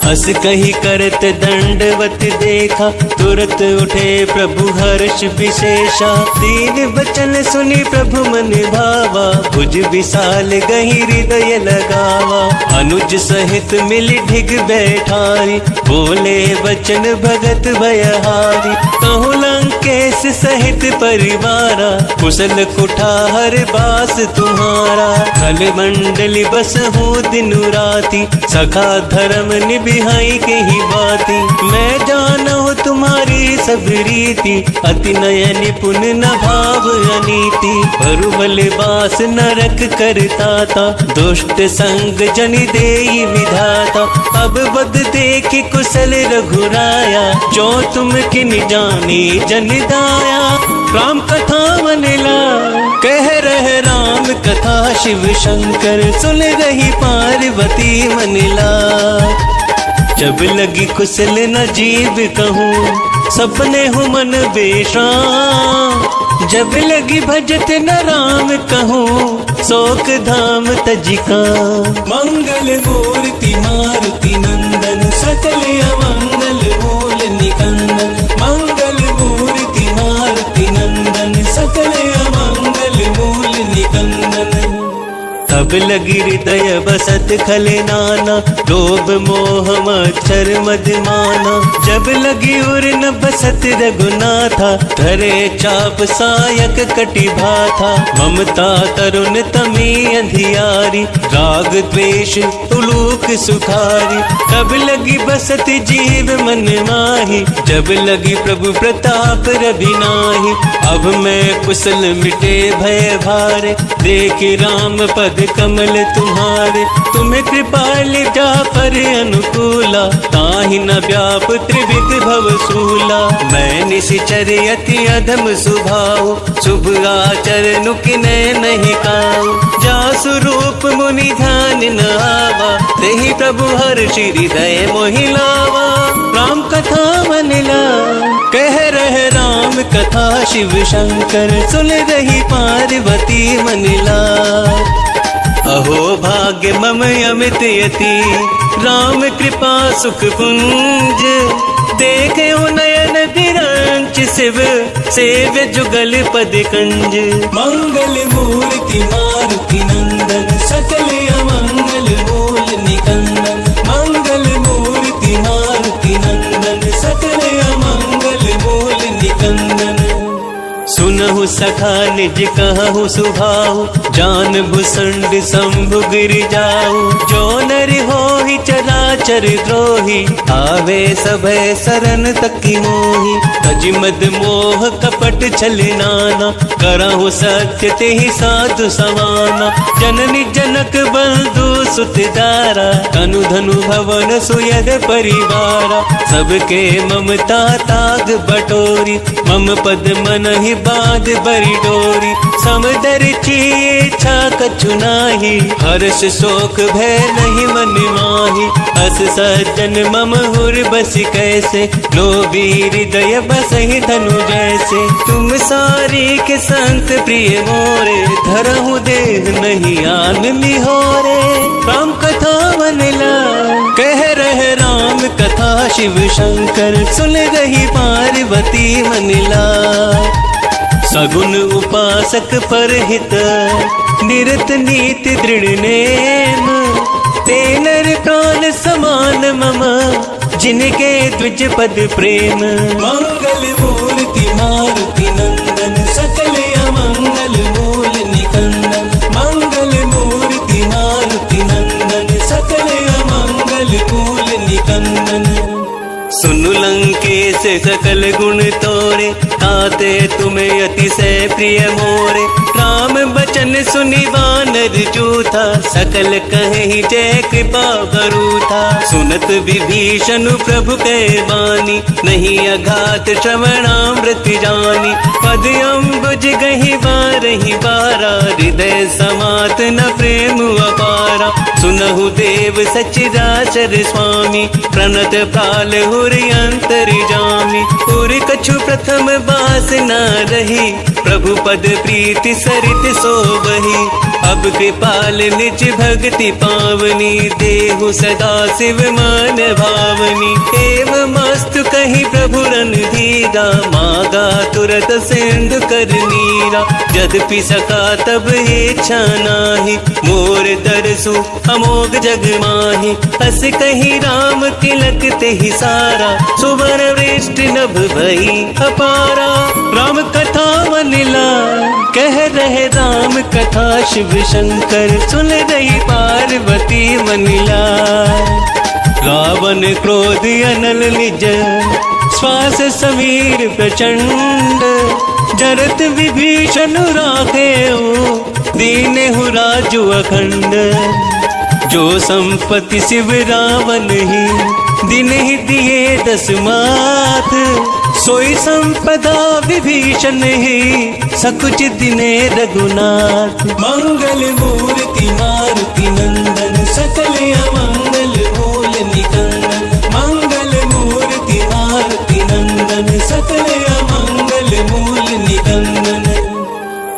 D: हस कही करत दंडवत देखा, तुरत उठे प्रभु हर्ष विशेषा। दीन बचन सुनि प्रभु मन भावा, भुज विशाल गही हृदय लगावा। अनुज सहित मिल ढिग बैठारी, बोले वचन भगत भयहारी। कहूँ लंकेश सहित परिवारा, कुशल कुठार बास तुम्हारा। खल मंडली बस हूँ दिन राति, सखा धर्म निभिहाई के ही बाती। मैं जानहु तुम्हारी सब रीति, अति नय निपुण न भाव अनीति। भरुबल बास नरक करता था, दुष्ट संग जन देई विधाता। अब बद देख कुशल रघुराया, जो तुम किन जानी जन दाया। राम कथा मन ला, कह रहे राम कथा शिव शंकर, सुन रही पार्वती मन ला। जब लगी कुशल न जीव कहूँ, सपने हूँ मन बेशान। जब लगी भजत न राम कहूँ शोक धाम तजिका। मंगल मूर्ति मारुति नंदन सकल अमंगल मूल निकंदन। मंगल मूर्ति मारुति नंदन सकल अमंगल मूल निकंदन। तब लगी हृदय बसत खले नाना लोभ मोह मच्छर मद माना। जब लगी उर न बसत रघुनाथा धरे चाप सायक कटि भाथा। ममता तरुण तमी अंधियारी राग द्वेष तुलूक सुखारी। तब लगी बसत जीव मन माही जब लगी प्रभु प्रताप रवि नाही। अब मैं कुशल मिटे भय भारे देख राम पद कमल तुम्हारे। तुम्हें कृपाल जा पर अनुकूला ताहि न व्याप त्रिविध भव सूला। मैं निशिचर यति अधम सुभाव शुभ आचरण किन्हीं नहीं काऊ। जासु रूप मुनि ध्यान न आवा तेहि प्रभु हर्षि हृदय मोहि लावा। राम कथा मन ला कह रहे राम कथा शिव शंकर सुन रही पार्वती मन ला। अहो भाग्य मम अमित यति राम कृपा सुख पुंज। देखे नयन विरंच शिव सेव्य जुगल पद कंज। मंगल मूर्ति मारुति नंदन सकल अमंगल मूल निकंदन। मंगल मूर्ति मारुति नंदन सकल अमंगल मूल निकंदन। सुनहु सखा निज कहु सुभाऊ जान भुसंड शंभु गिर जाऊ। जो नर होहि चराचर द्रोही आवे सभय सरन तकी मोही। तजिमद मोह कपट छल नाना करहु सत्य तेहि साधु समाना। जननी जनक बंधु सुत दारा तनु धनु भवन सुयद परिवारा। सबके ममता ताग बटोरी मम पद मन ही बाध बरी डोरी। समदर इच्छा कछु नाही हर्ष शोक भय नहीं मन माही। अस सज्जन मम हुर बस कैसे लोभी हृदय बसहि धनु जैसे। तुम सारी के संत प्रिय मोरे धरहु देह नहीं आन लिहोरे। राम कथा मन ला कह रहे राम कथा शिव शंकर सुन रही पार्वती मन ला। सगुन उपासक पर हित निरत नीति दृढ़ नेम। तेनर प्राण समान मम जिनके द्विज पद प्रेम। मंगल मूर्ति मारुति नंदन सकल अमंगल मूल निकंदन। मंगल मूर्ति मारुति नंदन सकल अमंगल मूल निकंदन। सुनु लंकेश सकल गुण तोरे ताते तुम्हें अतिशय प्रिय मोरे। राम बचन सुनि वानर जूथा सकल कहि जय कृपा बरूथा। सुनत विभीषण प्रभु कै बानी नहीं अघात श्रवणामृत जानी। पद अम्बुज गहि बारहि बारा हृदय समात न प्रेम अपारा। सुनहु देव सचराचर स्वामी प्रणत प्राल हुरि अंतर जामी। पुर कछु प्रथम बास न रही प्रभु पद प्रीति सरित सोबही। अब कृपाल निज भक्ति पावनी देहु सदा शिव मान भावनी। एव मस्तु कही प्रभु रन धीरा मागा तुरत सिंधु कर नीरा। यद्यपि सका तब इच्छा नाही मोर दरसु अमोघ जग माही। हस कही राम तिलक तेहि सारा सुवर वृष्टि नभ भई अपारा। राम कथा मन ला कह रहे राम कथा शिव शंकर सुन रही पार्वती मन ला। रावण क्रोध अनल निज श्वास समीर प्रचंड। जरत विभीषण राखे दीनेहु राजु अखंड। जो संपत्ति शिव रावण ही दिन ही दिए 10 मात। सोई संपदा विभीषण ही सकुच दिने रघुनाथ। मंगल मूर्ति मारुति नंदन सकल अमंगल मूल निकंदन। मंगल मूर्ति मारुति नंदन नंदन सकल अमंगल मूल निकंदन।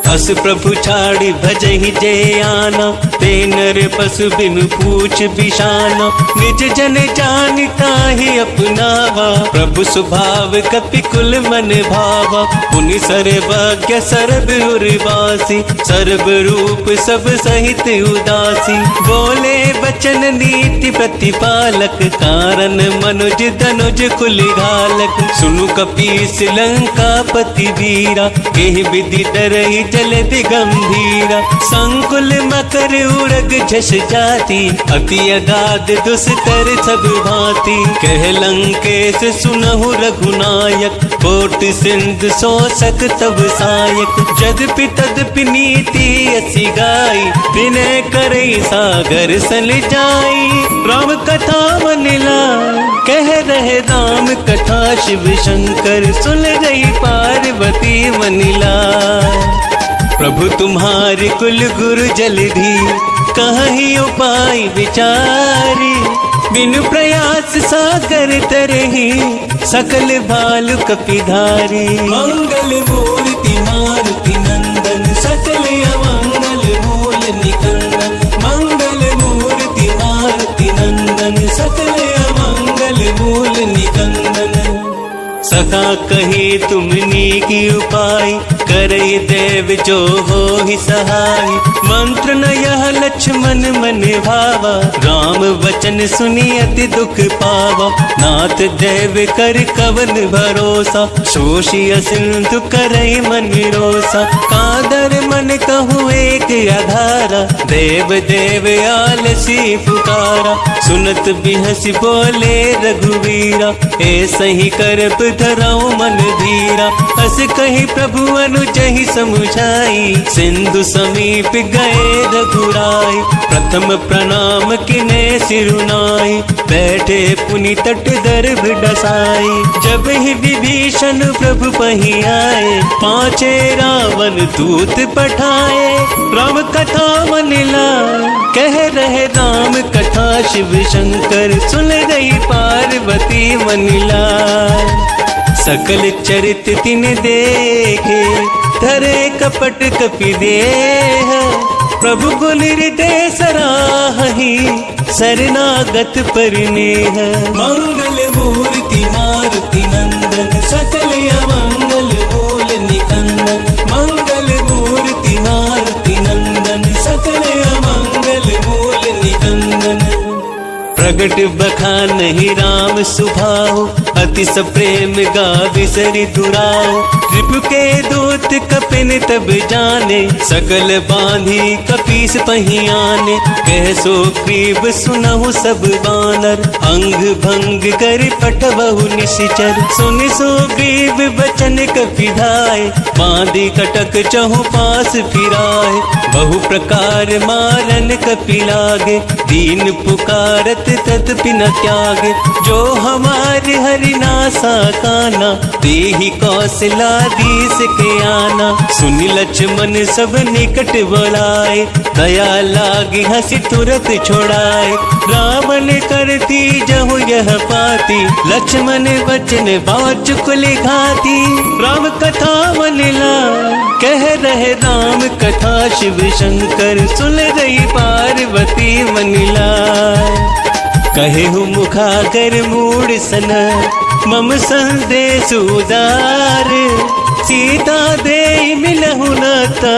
D: हस प्रभु छाड़ी भजहि जय आना, ते नर पशु बिनु पूछ बिशाना। निज जन जानता ही अपनावा, प्रभु स्वभाव कपि कुल मन भावा। पुनि सर्वज्ञ सर्व उर्वासी, सर्व रूप सब सहित उदासी। बोले बचन नीति प्रतिपालक, कारण मनुज धनुज कुल घालक। सुनु कपीस लंका पति वीरा, एहि विधि डरहि जल गंभीरा। संकुल मकर उड़ग झस जाती, अति अगाध दुस्तर सब भांति। कह लंकेश सुनहु रघुनायक, कोट सिंध शोषक तब सायक। जदपि तदपि नीति असी गाई, विनय करई सागर सल जाई। राम कथा मनिला कह रहे राम कथा, शिव शंकर सुन गई पार्वती मनिला। प्रभु तुम्हारे कुल गुरु जलधि, कहीं उपाय विचारी। बिनु प्रयास सागर तरही, सकल भालु कपिधारी। मंगल मूर्ति मारुति नंदन, सकल अमंगल मूल निकंदन। मंगल मूर्ति मारुति नंदन, सकल अमंगल मूल निकंदन। सखा कही तुमनी की उपाय, करई देव जो हो ही सहाय। मंत्र न यह लक्ष्मण मन भावा, राम वचन सुनी अति दुख पावा। नाथ देव कर कवन भरोसा, शोषिय सिंधु करई मन रोसा। कादर मन कहूँ एक आधारा, देव देव आलसी पुकारा। सुनत बिहसी बोले रघुवीरा, ऐसे ही करब धराऊं मन धीरा। हस कही प्रभु अनुजहि समुझाई, सिंधु समीप गए रघुराई। प्रथम प्रणाम किने सिरुनाई, बैठे पुनि तट दर्भ डसाई। जब ही विभीषण प्रभु पही आए, पांचे रावण दूत पठाए। राम कथा मनिला कह रहे राम कथा, शिव शंकर सुन गई पार्वती मनिला। सकल चरित तिन देखे, धरे कपट कपि देह। प्रभु गुण हृदय सराहि, शरणागत परिनेह। मंगल मूर्ति मारुति नंदन, सकल अमंगल मूल निकंदन। मंगल मूर्ति मारुति नंदन, सकल अमंगल मूल निकंदन। प्रगट बखान ही राम सुभाओ, अति सप्रेम गावि सरि दुराओ। रिपु के दूत कपिन तब जाने, सकल बांधी कपीस पहियाने। कह सो ग्रीव सुनहु सब बानर, अंग भंग कर पठबहु निशिचर। सुनि सो ग्रीव बचन कपिधाय, बांधी कटक चहु पास फिराए। बहु प्रकार मारन कपि लागे, दीन पुकारत तदपि न त्यागे। जो हमारे हरिनासा काना, देहि कौशलाधीश के आना। सुनि लक्ष्मण सब निकट बुलाए, दया लागी हंसी तुरत छोड़ाए। रावण करती जहु यह पाती, लक्ष्मण वचन बाच कुल घाती। राम कथा मनिला कह रहे राम कथा, शिव शंकर सुन रही पार्वती मनिला। कहे हूँ मुखागर मूड सन, मम संदेश उदार। सीता दे मिलहु नता,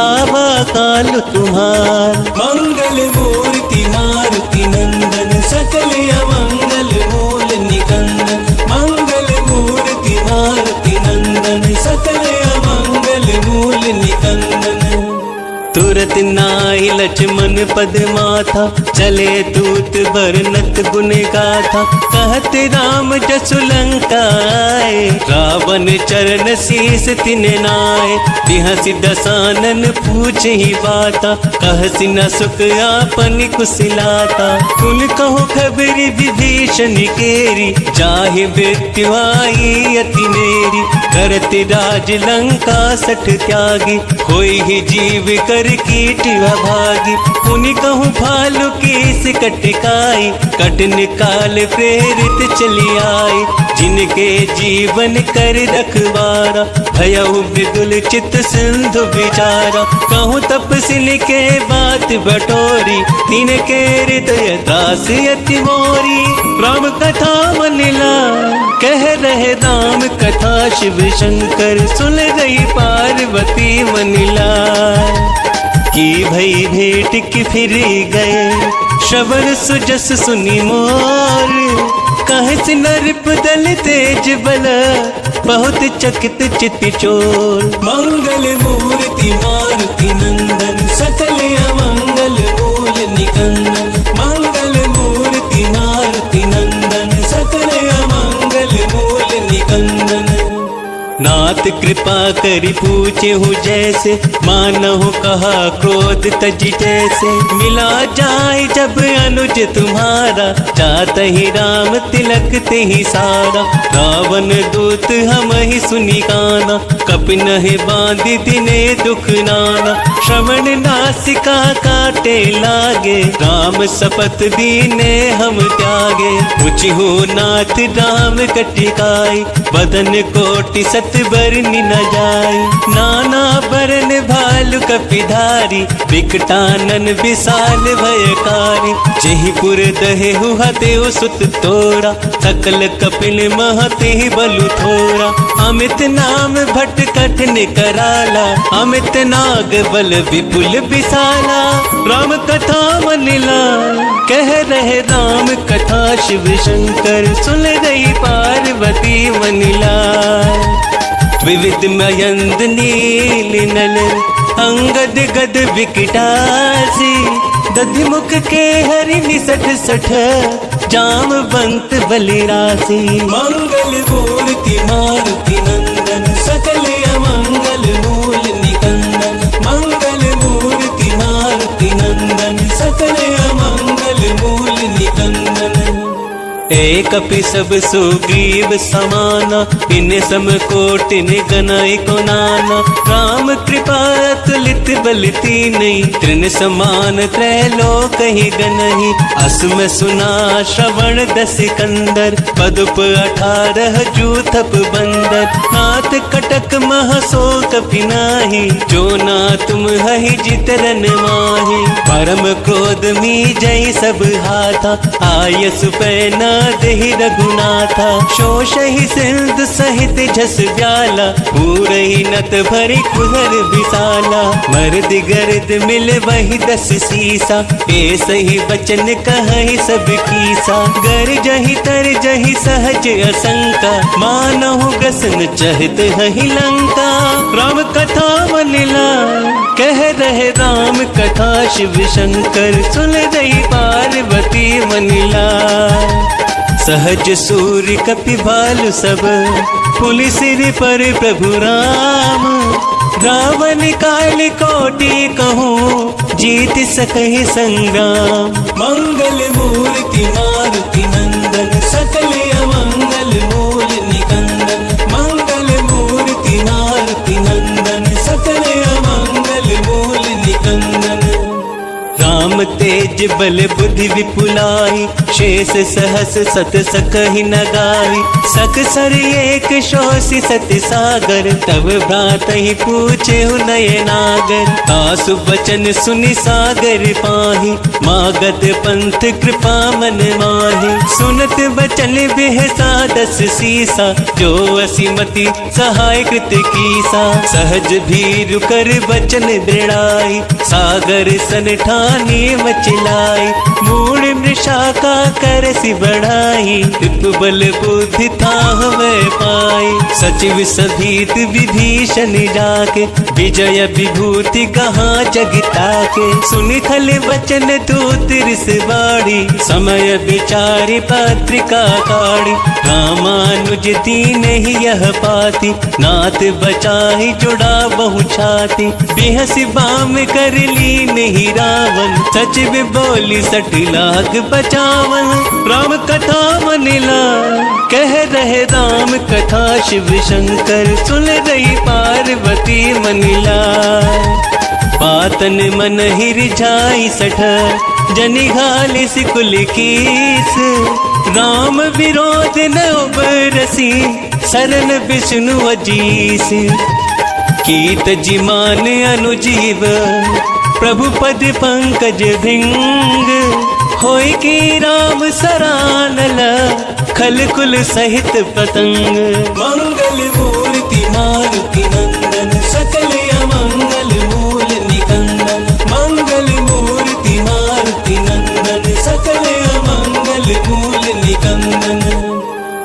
D: आवा काल तुम्हार। मंगल मूर्ति मारुति नंदन, सकल अमंगल मूल निकंदन। मंगल मूर्ति मारुति नंदन, सकल अमंगल मूल निकंदन। तुरत नाई लक्ष्मण पद माथा, चले दूत बरनत गुण गाथा। कहत राम जसु लंका आए, रावण चरण शीस तिन नाय। बिहसि दसानन पूछ ही बाता, कहसि न सुख आपन कुशलाता। कुल कहो खबरी विभीषण केरी, जाहि मृत्यु आई अति मेरी। करत राज लंका सठ त्यागी, होई ही जीव कर कीट भागी। पुनि कहूँ भालू केस कटकाई, कट निकाल प्रेरित चली आई। जिनके जीवन कर रखवारा, भयउ मृदुल चित सिंधु विचारा। कहूँ तपस्विनी के बात बटोरी, तिनके हृदय दास अति मोरी। राम कथा मनिला कह रहे राम कथा, शिव शंकर सुन रही पार्वती मनिला। की भई भेंट की फिर गए, श्रवण सुजस सुनी मोर। कहस नृप दल तेज बल, बहुत चकित चित चोर। मंगल मूर्ति मारुति नंदन, सकल अमंगल मूल निकंदन। मंगल मूर्ति मारुति नंदन, सकल अमंगल मूल निकंदन। नाथ कृपा करि पूछे हो जैसे, मानहु कहा क्रोध तज जैसे। मिला जाए जब अनुज तुम्हारा, जात ही राम तिलक ते ही सारा। रावण दूत हम ही सुनी काना, कपिन ही बांधी दिने दुख नाना। श्रवण नासिका काटे लागे, राम शपथ दीने हम त्यागे। उचिहु नाथ राम कटिकाई, बदन कोटि सत बरनि न जाय। नाना बरन भालु कपिधारी, विकटानन विशाल भयकारी। जहीपुर दहेहु हतेउ सुत तोड़ा, सकल कपिल महते बलु थोड़ा। अमित नाम भट कठिन कराला, अमित नाग बल विपुल विशाला। राम कथा मनिला कह रहे राम कथा, शिव शंकर सुन रही पार्वती मनिला। विविध मयंद नील नल, अंगद गद विकटासी। दधिमुख के हरि निसठ सठ, जामवंत बलिरासी। मंगल मूर्ति मारुति नंदन, सकल अमंगल मूल निकंदन। मंगल मूर्ति मारुति नंदन, सकल अमंगल मूल निकंदन। एक कपि सब सुग्रीव समाना, इन सम कोटिन गनाई को नाना। राम कृपा तुलित बलती नहीं, तृण समान त्रैलोक ही गनहि। असम सुना श्रवण दस कंदर, पदुप 18 जूथप बंदर। नाथ कटक महसो कपिनाही, जो ना तुम हहि जितरन माही। परम क्रोध मी जय सब हाथा, आयसु पैना देहि रघुनाथा। शोष ही सिंधु सहित झस व्याला, पूरही नत भरि कुहर विशाला। मर्द गर्द मिल वही 10 सीसा, ऐस ही वचन कहहि सब कीसा। गर जहि तर जहि सहज असंका, मानहु ग्रसन चहित हहि लंका। राम कथा मनिला कह रहे राम कथा, शिव शंकर सुन रही पार्वती मनिला। सहज सूर्य कपि भालु सब, पुनि सिर पर प्रभु राम। रावण काल कोटि कहूँ, जीत सकहि संग्राम। मंगल मूर्ति मारुति नंदन, सकल अमंगल मूल निकंदन। मंगल मूर्ति मारुति नंदन, सकल अमंगल मूल निकंदन। राम तेज बल बुद्धि विपुलाई, शेष सहस सत सकहि न गाई। सक सर एक शोषि सति सागर, तब भ्रातहि पूछे नय नागर। तासु बचन सुनि सागर पाहि, मागत पंथ कृपा मन माहि। सुनत बचन बिहसा 10 सीसा, जो असीमति सहाय कृत कीसा। सहज भीरु कर बचन दृढ़ाई, सागर सन ठानी मचिलाई। मूढ़ मृषा का करसि बढ़ाई, टिप बल बुद्धि थाह में पाई। सचिव सभीत विभीषण जाके, विजय विभूति कहाँ जगता के। सुनि खल वचन दूत रिस बाड़ी, समय विचारि पत्रिका काढ़ी। रामानुज दीन ही यह पाती, नाथ बचाहि जुड़ा बहु छाती। बिहसि बाम कर ली नहीं रावण, सचिव बोली 60 लाख बचावन। राम कथा मनिला कह रहे राम कथा, शिव शंकर सुन रही पार्वती मनिला। बातन मन हिरझाई सठ जनि घालिस कुल कीस। राम विरोध न उबरसी सरन विष्णु अजीस। कीत जिमान अनुजीव प्रभु पद पंकज भृंग। होय की राम सरानल खल कुल सहित पतंग। मंगल मूर्ति मारुति नंदन सकल अमंगल मूल निकंदन। मंगल मूर्ति मारुति नंदन सकल अमंगल मूल निकंदन।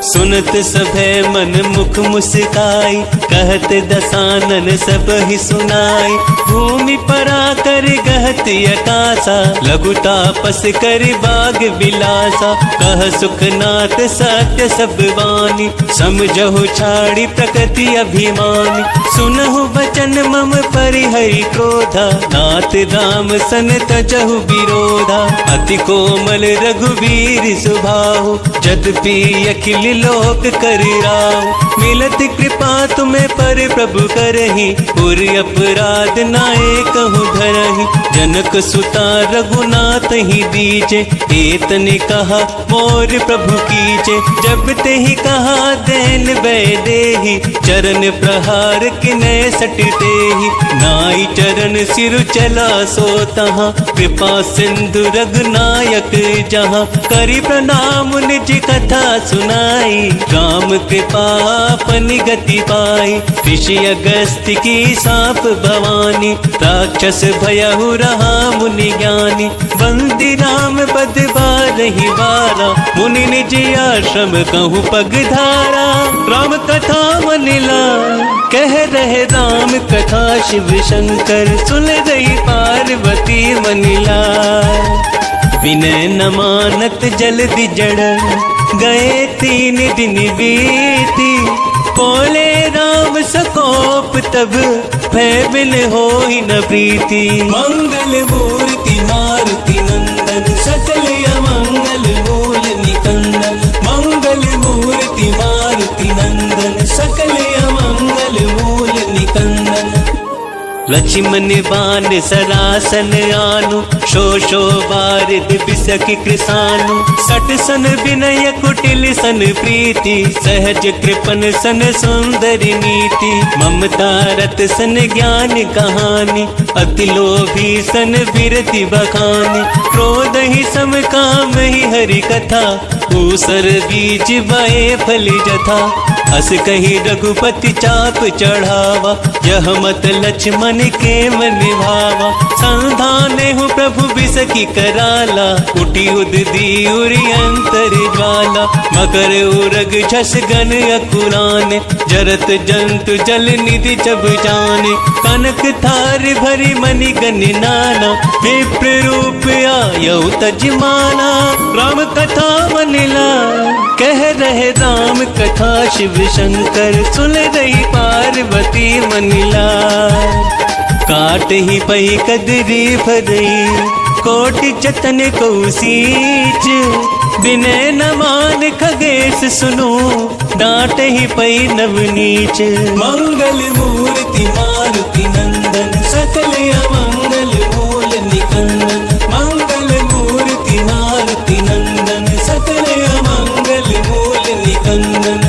D: सुनत सभे मन मुख मुस्काई कहत दसानन सब ही सुनाई। भूमि परा कर गहत अकासा लघु तापस कर बाग बिलासा। कह सुखनाथ सत्य सब वाणी समझहु छाड़ी प्रकृति अभिमानी। सुनहु बचन मम परिहरि क्रोधा नाथ राम सन तजहु विरोधा। अति कोमल रघुवीर सुभाहु जद्यपि अखिल लोक करिराव। मिलत कृपा तुम्हें पर प्रभु करहि पुर अपराध नाए कहूँ धरहि। जनक सुता रघुनाथ ही दीजे एतने कहा मोर प्रभु कीजे। जब ते ही कहा देन वैदेही चरण प्रहार किने सटते ही। नाई चरण सिर चला सो तहाँ कृपा सिंधु रघुनायक जहाँ। करी प्रणाम निज कथा सुनाई राम कृपा अपनी गति पाई। ऋषि अगस्त्य की साप भवानी राक्षस भयहु रहा मुनि ज्ञानी। बंदी राम पद बारहि बारा मुनि निज आश्रम कहूँ पगधारा। राम कथा मनिला कह रहे राम कथा शिव शंकर सुन रही पार्वती मनिला। विनय न मानत जल्दी जड़ गए 3 दिन बीती। बोले राम सकोप तब भय बिन होई न प्रीति। मंगल मूर्ति मारुति नंदन सकल अमंगल मूल निकंदन। मंगल मूर्ति मारुति नंदन सकल अमंगल मूल निकंदन। लक्ष्मण बाण सरासन आनु शोषो बारिद बिसकि कृसानु। सट सन विनय कुटिल सन प्रीति सहज कृपन सन सुंदर नीति। ममता रत सन ज्ञान कहानी अति लोभी सन बिरति बखानी। क्रोध ही सम काम ही हरि कथा ऊसर बीज बए फल जथा। अस कही रघुपति चाप चढ़ावा यह मत लक्ष्मण के मन भावा। संधाने हूँ प्रभु बिसकि कराला उठी उददी उरी अंतर ज्वाला। मकर उरग झस गन अकुलान जरत जंतु जल निधि जब जाने। कनक थार भरी मणि गन नाना विप्र रूप आयौ तजमाना। राम कथा मनिला कह रहे राम कथा शिव शंकर सुन रही पार्वती मनिला। काट ही पही कदरी भरई कोटि जतन को सींच। विनय न मान खगेश सुनो डांट ही पई नवनीच। मंगल मूर्ति मारुति नंदन सकल अमंगल मूल निकंदन। मंगल मूर्ति मारुति नंदन सकल अमंगल मूल निकंदन।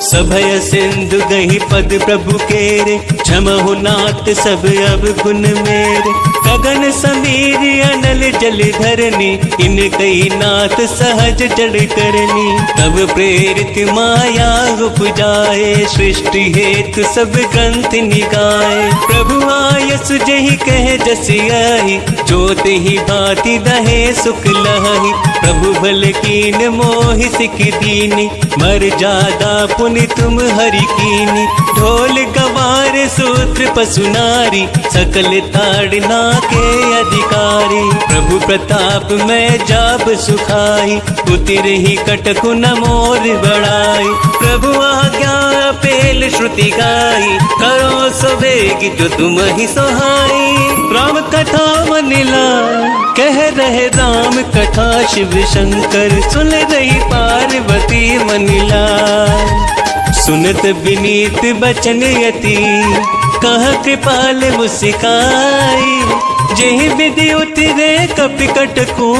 D: सभय सिंधु गही पद प्रभु केरे क्षमहु नाथ सब अब गुण मेरे। गगन समीर अनल जल धरनी इन कई नाथ सहज जड़ करनी। तब प्रेरित माया उपजाए सृष्टि हेतु सब ग्रंथ निगाए। प्रभु आयस जहि कह जस आई जोत ही भांति दहे सुख लहि। प्रभु भल कीन मोहि सिख दीनी मर जादा पुनि तुम हरि कीनी। ढोल गवार सूत्र पशु नारी सकल ताड़ना के अधिकारी। प्रभु प्रताप में जाब सुखाई उतिर ही कटकु न मोर बढ़ाई। प्रभु आज्ञा पेल श्रुति गाई करो सवेग जो तुम ही सोहाई। राम कथा मनिला कह रहे राम कथा शिव शंकर सुन रही पार्वती मनिला। सुनत विनीत बचन यति कह कृपाल मुस्काई, जेहि विधि उतरे कपिकट को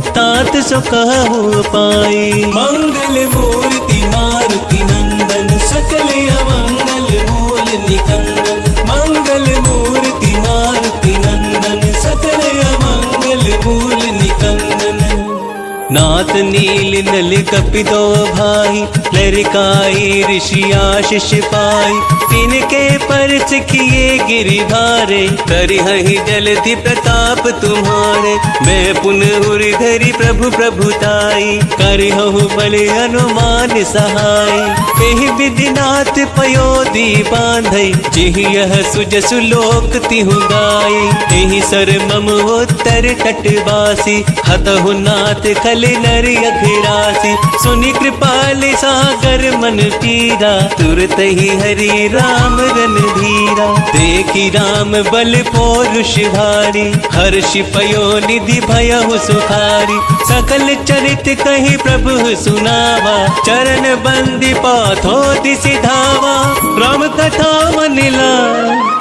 D: तात सो कहु पाई। मंगल मूर्ति मारुति नंदन, सकल अमंगल मूल निकंदन। मंगल मूर्ति मारुति नंदन, सकल अमंगल मूल निकंदन। नाथ नील नल कपितो भाई, लरिकाई ऋषि आशीष पाई। तिनके परच किए गिरि भारे, करिहहि जलधि प्रताप तुम्हारे। मैं पुनः उर धरि प्रभु प्रभुताई, करिहु बल हनुमान सहाय। एहि विधि नाथ पयोधि बांधई, जिहि यह सुजसु लोक तिहु गाई। एहि सर मम उत्तर तटवासी, हतहु नाथ खल नर अघिरासी। सुनि कृपाल सागर मन पीरा, तुरत ही हरि राम रणधीरा। देखी राम बल पौरुष भारी, हर्षि पयो निधि भयहु सुखारी। सकल चरित कहि प्रभु सुनावा, चरण बंदी पाथो सिधावा। राम कथा मनिला,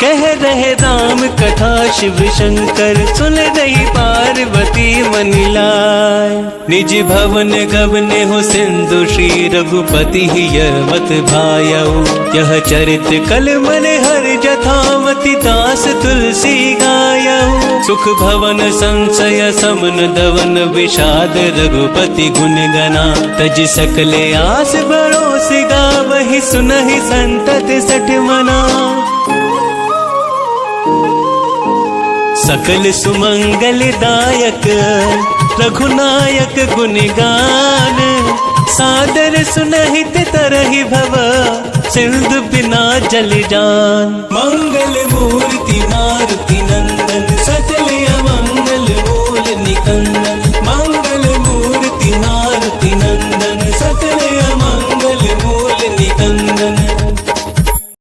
D: कह रहे राम कथा शिव शंकर। सुन रही पार्वती मनिलाय, निज भवन गवने हो सिंधु श्री रघुपति यवत भायऊ। यह चरित कल मन हर जथामति, दास तुलसी गायऊ। सुख भवन संशय समन दवन, विषाद रघुपति गुण गना। तज सकले आस भरोस गावहि, सुनहि संतत सठ मना। सकल सुमंगल दायक, रघुनायक गुण गान। सादर सुनहित तरहि भव, सिंधु बिना जल जान। मंगल मूर्ति